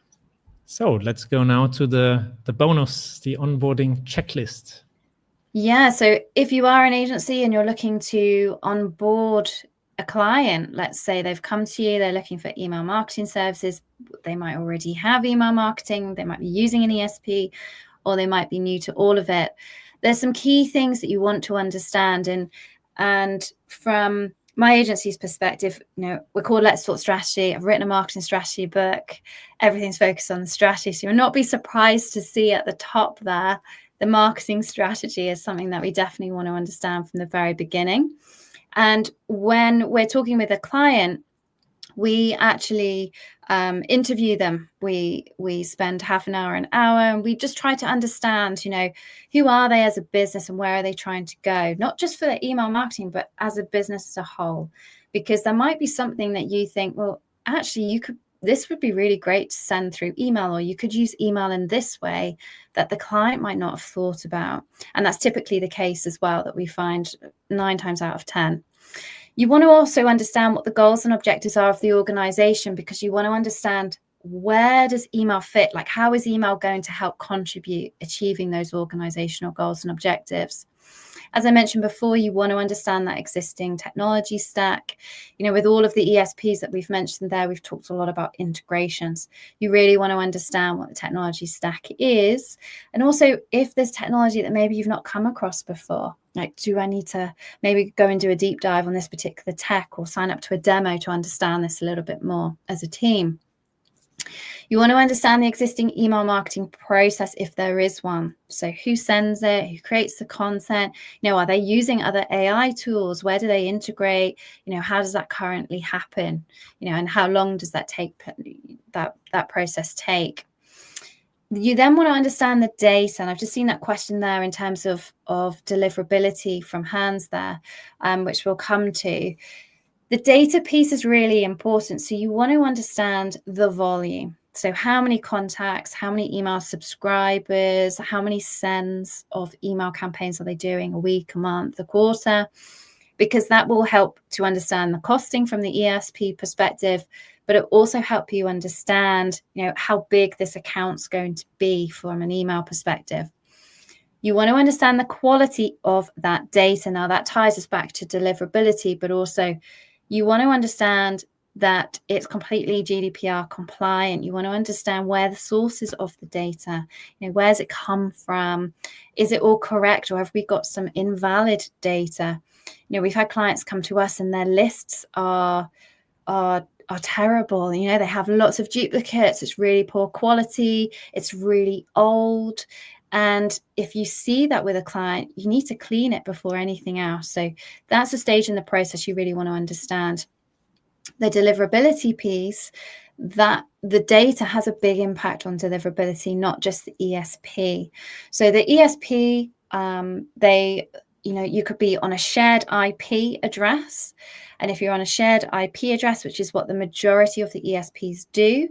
So let's go now to the bonus, the onboarding checklist. Yeah, so if you are an agency and you're looking to onboard a client, let's say they've come to you, they're looking for email marketing services, they might already have email marketing, they might be using an ESP, or they might be new to all of it. There's some key things that you want to understand. And from my agency's perspective, we're called Let's Talk Strategy. I've written a marketing strategy book. Everything's focused on the strategy. So you'll not be surprised to see at the top there, the marketing strategy is something that we definitely want to understand from the very beginning. And when we're talking with a client, we actually interview them. We spend half an hour, an hour, and we just try to understand, who are they as a business and where are they trying to go, not just for their email marketing, but as a business as a whole. Because there might be something that you think, well, actually, this would be really great to send through email, or you could use email in this way that the client might not have thought about. And that's typically the case as well, that we find 9 times out of 10. You want to also understand what the goals and objectives are of the organization, because you want to understand, where does email fit? Like, how is email going to help contribute achieving those organizational goals and objectives? As I mentioned before, you want to understand that existing technology stack. With all of the ESPs that we've mentioned there, we've talked a lot about integrations. You really want to understand what the technology stack is. And also, if there's technology that maybe you've not come across before, like, do I need to maybe go and do a deep dive on this particular tech, or sign up to a demo to understand this a little bit more as a team? You want to understand the existing email marketing process, if there is one. So who sends it? Who creates the content? Are they using other AI tools? Where do they integrate? How does that currently happen? And how long does that take, that process take? You then want to understand the data. And I've just seen that question there in terms of deliverability from Hans there, which we'll come to. The data piece is really important. So you want to understand the volume. So how many contacts, how many email subscribers, how many sends of email campaigns are they doing a week, a month, a quarter? Because that will help to understand the costing from the ESP perspective, but it also help you understand, how big this account's going to be from an email perspective. You want to understand the quality of that data. Now, that ties us back to deliverability, but also you want to understand that it's completely GDPR compliant. You want to understand where the sources of the data, where's it come from? Is it all correct, or have we got some invalid data? We've had clients come to us and their lists are terrible. They have lots of duplicates. It's really poor quality. It's really old. And if you see that with a client, you need to clean it before anything else. So that's a stage in the process you really want to understand. The deliverability piece, that the data has a big impact on deliverability, not just the ESP. So the ESP, you could be on a shared IP address. And if you're on a shared IP address, which is what the majority of the ESPs do,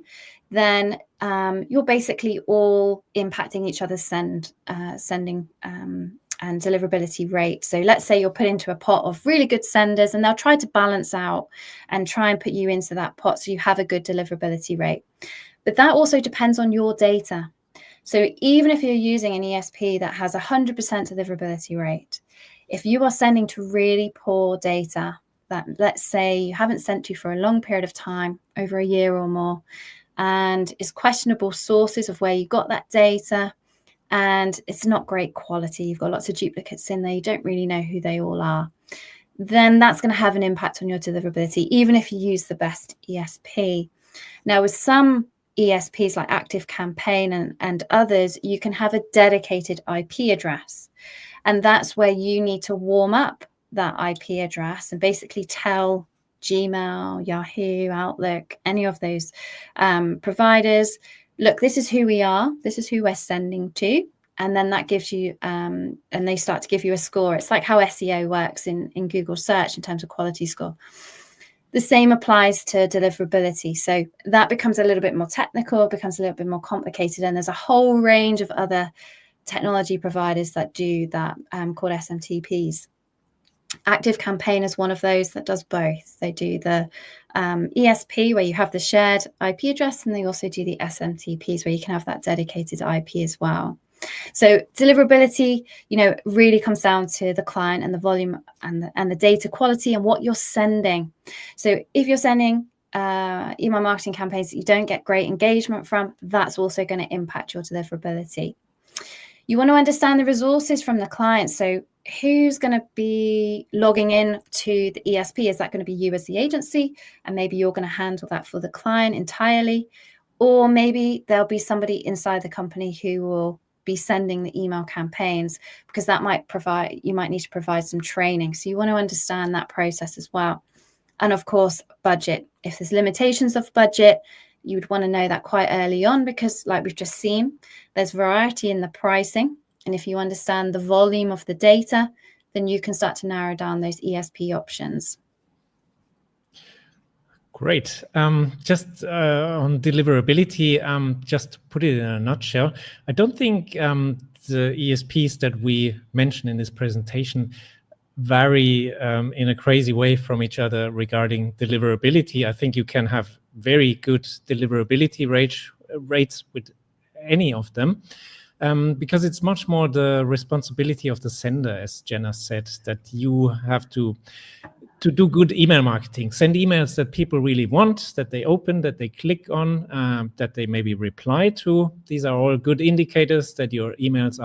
then you're basically all impacting each other's sending and deliverability rate. So let's say you're put into a pot of really good senders, and they'll try to balance out and try and put you into that pot so you have a good deliverability rate. But that also depends on your data. So even if you're using an ESP that has 100% deliverability rate, if you are sending to really poor data, that let's say you haven't sent to for a long period of time, over a year or more, and it's questionable sources of where you got that data, and it's not great quality, you've got lots of duplicates in there, you don't really know who they all are, then that's going to have an impact on your deliverability, even if you use the best ESP. Now, with some ESPs like ActiveCampaign and others, you can have a dedicated IP address. And that's where you need to warm up that IP address and basically tell Gmail, Yahoo, Outlook, any of those providers, look, this is who we are, this is who we're sending to. And then that gives you, and they start to give you a score. It's like how SEO works in Google search in terms of quality score. The same applies to deliverability. So that becomes a little bit more technical, becomes a little bit more complicated. And there's a whole range of other technology providers that do that, called SMTPs. ActiveCampaign is one of those that does both. They do the ESP where you have the shared IP address, and they also do the SMTPs where you can have that dedicated IP as well. So deliverability, really comes down to the client and the volume and the data quality and what you're sending. So if you're sending email marketing campaigns that you don't get great engagement from, that's also going to impact your deliverability. You want to understand the resources from the client. So who's going to be logging in to the ESP? Is that going to be you as the agency? And maybe you're going to handle that for the client entirely. Or maybe there'll be somebody inside the company who will be sending the email campaigns, because that might need to provide some training. So you want to understand that process as well. And of course, budget. If there's limitations of budget, you would want to know that quite early on, because like we've just seen, there's variety in the pricing. And if you understand the volume of the data, then you can start to narrow down those ESP options. Great. Just on deliverability, just to put it in a nutshell, I don't think the ESPs that we mentioned in this presentation vary in a crazy way from each other regarding deliverability. I think you can have very good deliverability rates with any of them, because it's much more the responsibility of the sender, as Jenna said, that you have to do good email marketing, send emails that people really want, that they open, that they click on, that they maybe reply to. These are all good indicators that your emails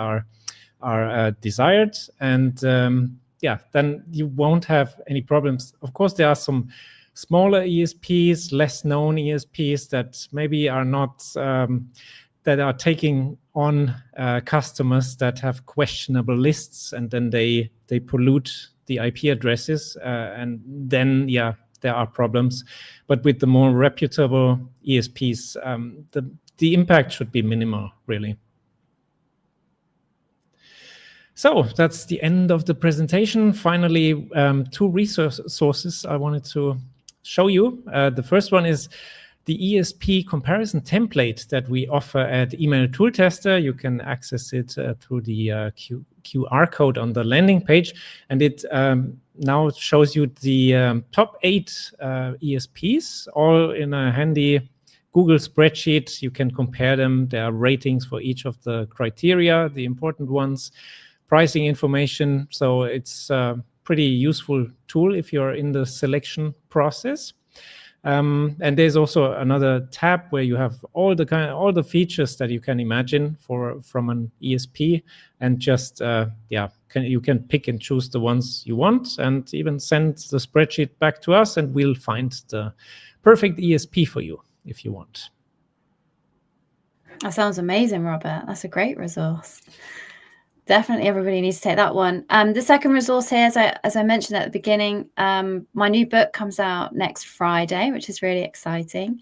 are desired, and then you won't have any problems. Of course, there are some smaller ESPs, less known ESPs that maybe are not that are taking on customers that have questionable lists, and then they pollute the IP addresses, and then there are problems. But with the more reputable ESPs, the impact should be minimal, really. So that's the end of the presentation. Finally, 2 resource sources I wanted to show you. The first one is the ESP comparison template that we offer at Email Tool Tester. You can access it through the QR code on the landing page, and it now shows you the top 8 ESPs, all in a handy Google spreadsheet. You can compare them. There are ratings for each of the criteria, the important ones, pricing information. So it's a pretty useful tool if you're in the selection process. And there's also another tab where you have all the features that you can imagine from an ESP, and just you can pick and choose the ones you want, and even send the spreadsheet back to us, and we'll find the perfect ESP for you if you want. That sounds amazing, Robert. That's a great resource. Definitely everybody needs to take that one. The second resource here, as I mentioned at the beginning, my new book comes out next Friday, which is really exciting.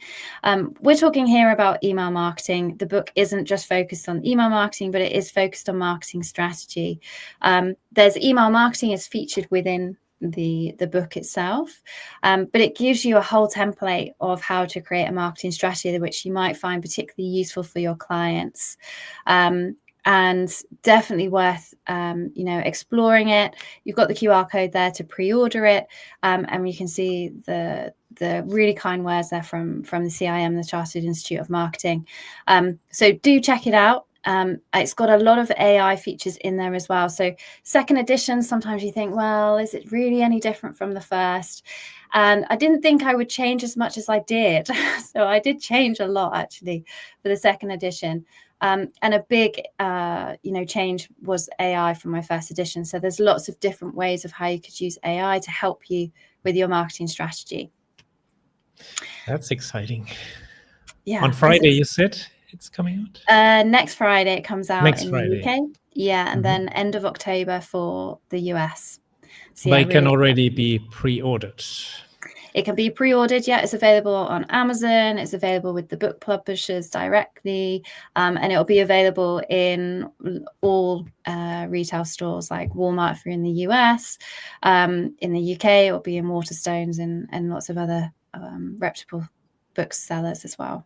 We're talking here about email marketing. The book isn't just focused on email marketing, but it is focused on marketing strategy. There's email marketing is featured within the book itself, but it gives you a whole template of how to create a marketing strategy, which you might find particularly useful for your clients. And definitely worth, exploring it. You've got the QR code there to pre-order it, and you can see the really kind words there from the CIM, the Chartered Institute of Marketing. So do check it out. It's got a lot of AI features in there as well. So second edition, sometimes you think, well, is it really any different from the first? And I didn't think I would change as much as I did. So I did change a lot, actually, for the second edition. And a big, change was AI from my first edition. So there's lots of different ways of how you could use AI to help you with your marketing strategy. That's exciting. Yeah. On Friday, you said it's coming out? Next Friday, it comes out in the UK. Yeah, and then end of October for the US. So they can already be pre-ordered. It can be pre-ordered. Yeah, it's available on Amazon. It's available with the book publishers directly, and it'll be available in all retail stores like Walmart if you're in the US. In the UK, it'll be in Waterstones and lots of other reputable booksellers as well.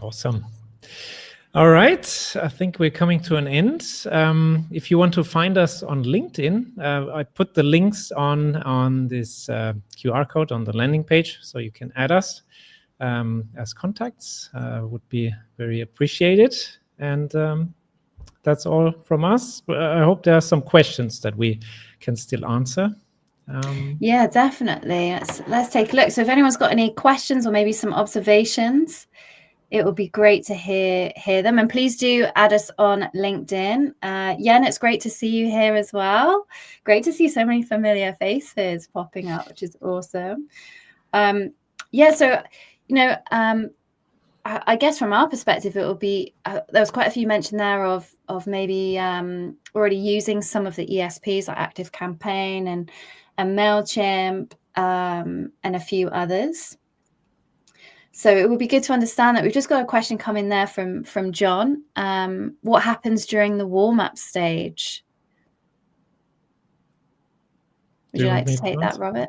Awesome. All right, I think we're coming to an end. If you want to find us on LinkedIn, I put the links on this QR code on the landing page, so you can add us as contacts. Would be very appreciated. And that's all from us. I hope there are some questions that we can still answer. Yeah, definitely. Let's take a look. So if anyone's got any questions or maybe some observations, it would be great to hear them. And please do add us on LinkedIn. Yen, it's great to see you here as well. Great to see so many familiar faces popping up, which is awesome. I guess from our perspective, it will be, there was quite a few mentioned there of maybe already using some of the ESPs like ActiveCampaign and Mailchimp. and a few others. So it would be good to understand that. We've just got a question coming there from John. What happens during the warm-up stage? Would you like to take that, Robert?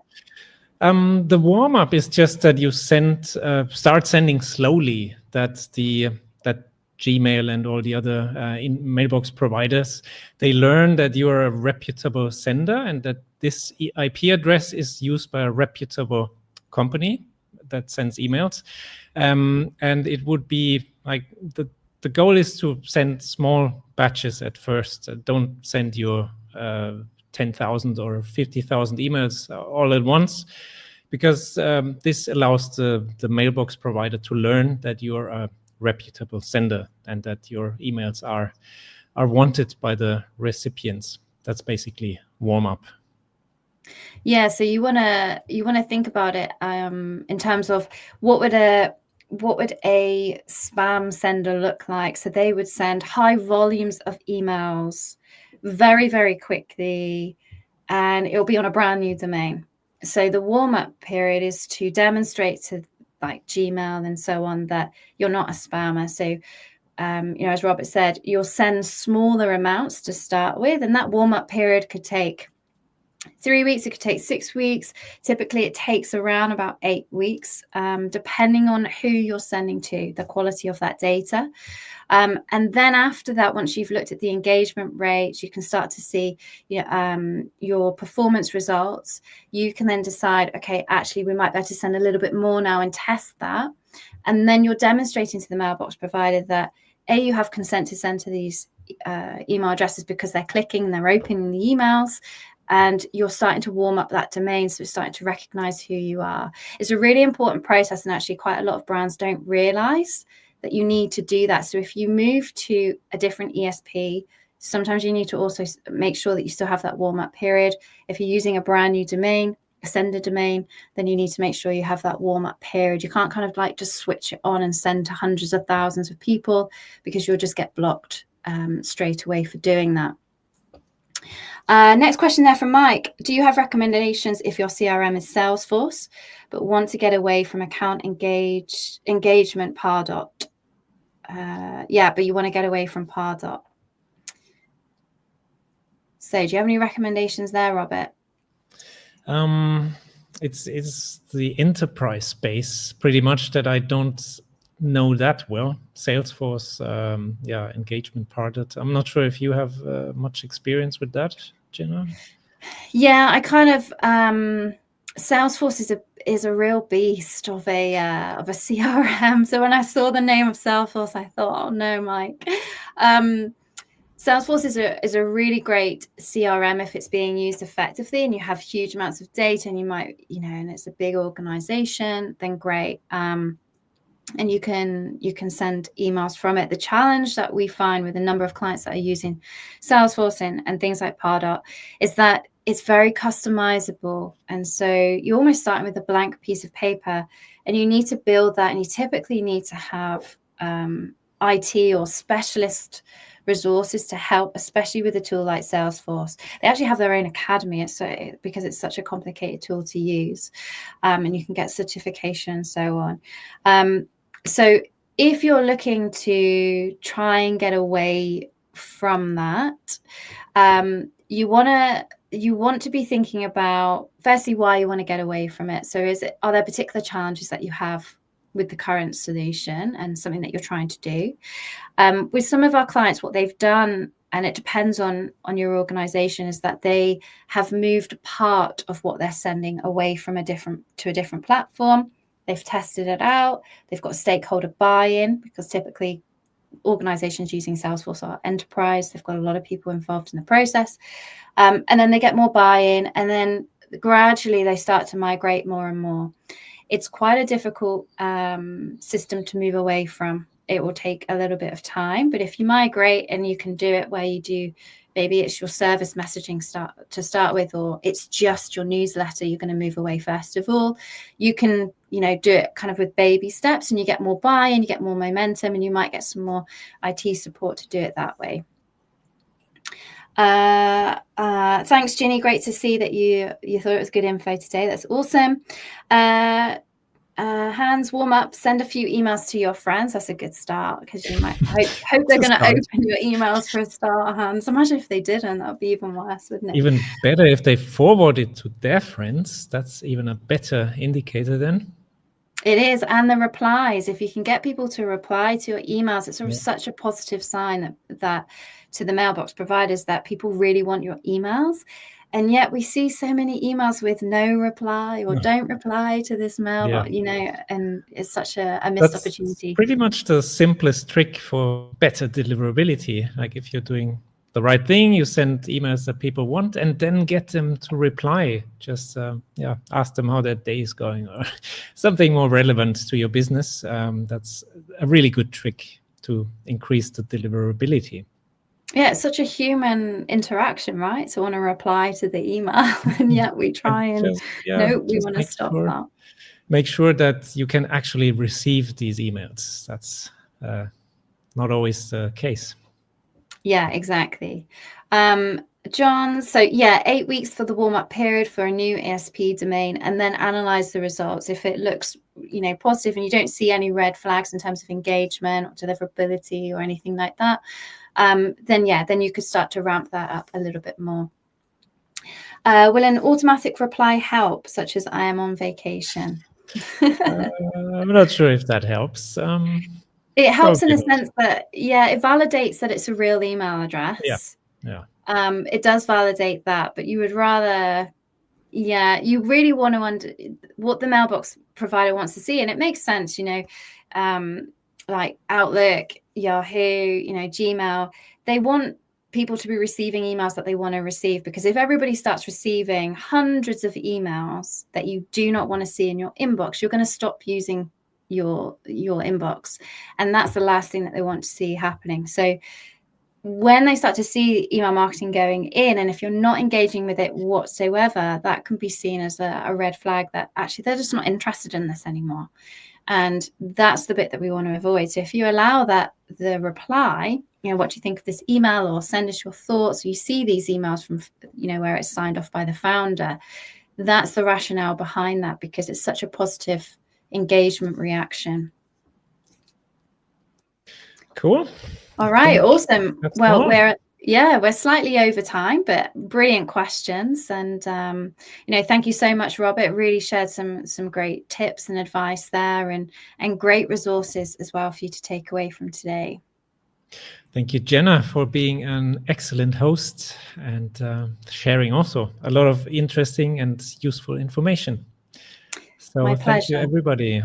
The warm-up is just that you start sending slowly. That Gmail and all the other mailbox providers, they learn that you are a reputable sender and that this IP address is used by a reputable company that sends emails. And it would be like the goal is to send small batches at first. Don't send your 10,000 or 50,000 emails all at once, because this allows the mailbox provider to learn that you're a reputable sender and that your emails are wanted by the recipients. That's basically warm up. Yeah, so you wanna think about it in terms of what would a spam sender look like. So they would send high volumes of emails very, very quickly, and it'll be on a brand new domain. So the warm-up period is to demonstrate to like Gmail and so on that you're not a spammer. So as Robert said, you'll send smaller amounts to start with, and that warm-up period could take 3 weeks, it could take 6 weeks. Typically it takes around about 8 weeks, depending on who you're sending to, the quality of that data. And then after that, once you've looked at the engagement rates, you can start to see your performance results. You can then decide, okay, actually we might better send a little bit more now and test that. And then you're demonstrating to the mailbox provider that you have consent to send to these email addresses because they're clicking and they're opening the emails. And you're starting to warm up that domain, so it's starting to recognize who you are. It's a really important process, and actually quite a lot of brands don't realize that you need to do that. So if you move to a different ESP, sometimes you need to also make sure that you still have that warm-up period. If you're using a brand new domain, a sender domain, then you need to make sure you have that warm-up period. You can't kind of like just switch it on and send to hundreds of thousands of people, because you'll just get blocked straight away for doing that. Next question there from Mike. Do you have recommendations if your CRM is Salesforce, but want to get away from account engagement Pardot? But you want to get away from Pardot. So do you have any recommendations there, Robert? It's the enterprise space pretty much that I don't know that well. Salesforce, engagement Pardot. I'm not sure if you have much experience with that, Jenna. Yeah, I kind of Salesforce is a real beast of a CRM. So when I saw the name of Salesforce, I thought, oh no, Mike. Salesforce is a really great CRM if it's being used effectively and you have huge amounts of data and you might, and it's a big organization, then great. And you can send emails from it. The challenge that we find with a number of clients that are using Salesforce and things like Pardot is that it's very customizable. And so you're almost starting with a blank piece of paper and you need to build that, and you typically need to have IT or specialist resources to help, especially with a tool like Salesforce. They actually have their own academy because it's such a complicated tool to use, and you can get certification and so on. So if you're looking to try and get away from that, you want to be thinking about firstly why you want to get away from it. So are there particular challenges that you have with the current solution and something that you're trying to do? With some of our clients, what they've done, and it depends on your organization, is that they have moved part of what they're sending away from a different platform. They've tested it out. They've got stakeholder buy-in, because typically organizations using Salesforce are enterprise. They've got a lot of people involved in the process. And then they get more buy-in, and then gradually they start to migrate more and more. It's quite a difficult system to move away from. It will take a little bit of time, but if you migrate and you can do it where you do, maybe it's your service messaging to start with, or it's just your newsletter, you're going to move away first of all. You can, do it kind of with baby steps, and you get more buy-in, you get more momentum, and you might get some more IT support to do it that way. Thanks, Ginny. Great to see that you thought it was good info today. That's awesome. Hands warm up, send a few emails to your friends. That's a good start, because you might hope they're going to open your emails for a start. Hands, imagine if they didn't, that would be even worse, wouldn't it? Even better if they forward it to their friends. That's even a better indicator then. It is. And the replies, if you can get people to reply to your emails, it's sort of such a positive sign that to the mailbox providers that people really want your emails. And yet we see so many emails with no reply or don't reply to this mailbox, and it's such a missed opportunity. Pretty much the simplest trick for better deliverability. Like if you're doing the right thing, you send emails that people want and then get them to reply. Just ask them how their day is going or something more relevant to your business. That's a really good trick to increase the deliverability. Yeah, it's such a human interaction, right? To want to reply to the email, and yet we try and we want to stop that. Make sure that you can actually receive these emails. That's not always the case. Yeah, exactly. John, so 8 weeks for the warm-up period for a new ESP domain, and then analyze the results. If it looks, positive and you don't see any red flags in terms of engagement or deliverability or anything like that, then you could start to ramp that up a little bit more. Will an automatic reply help, such as I am on vacation? I'm not sure if that helps. It helps in the sense that, it validates that it's a real email address. Yeah. It does validate that, but you would rather, you really want to what the mailbox provider wants to see. And it makes sense, like Outlook, Yahoo, Gmail, they want people to be receiving emails that they want to receive, because if everybody starts receiving hundreds of emails that you do not want to see in your inbox, you're going to stop using your inbox, and that's the last thing that they want to see happening. So when they start to see email marketing going in, and if you're not engaging with it whatsoever, that can be seen as a red flag that actually they're just not interested in this anymore. And that's the bit that we want to avoid. So if you allow that, the reply, what do you think of this email, or send us your thoughts, you see these emails from, where it's signed off by the founder, that's the rationale behind that, because it's such a positive engagement reaction. Cool. All right, awesome. Well, we're slightly over time, but brilliant questions. And, thank you so much, Robert. Really shared some great tips and advice there, and great resources as well for you to take away from today. Thank you, Jenna, for being an excellent host and sharing also a lot of interesting and useful information. So my pleasure. Thank you, everybody.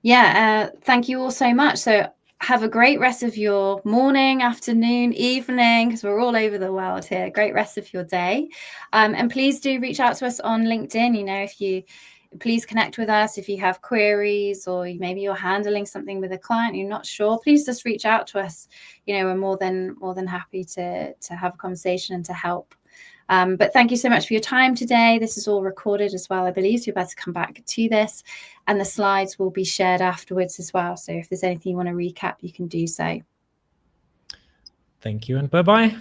Thank you all so much. So have a great rest of your morning, afternoon, evening, because we're all over the world here. Great rest of your day. And please do reach out to us on LinkedIn. Please connect with us if you have queries, or maybe you're handling something with a client, you're not sure, please just reach out to us. We're more than happy to have a conversation and to help. But thank you so much for your time today. This is all recorded as well, I believe, so you're about to come back to this, and the slides will be shared afterwards as well. So if there's anything you want to recap, you can do so. Thank you, and bye-bye.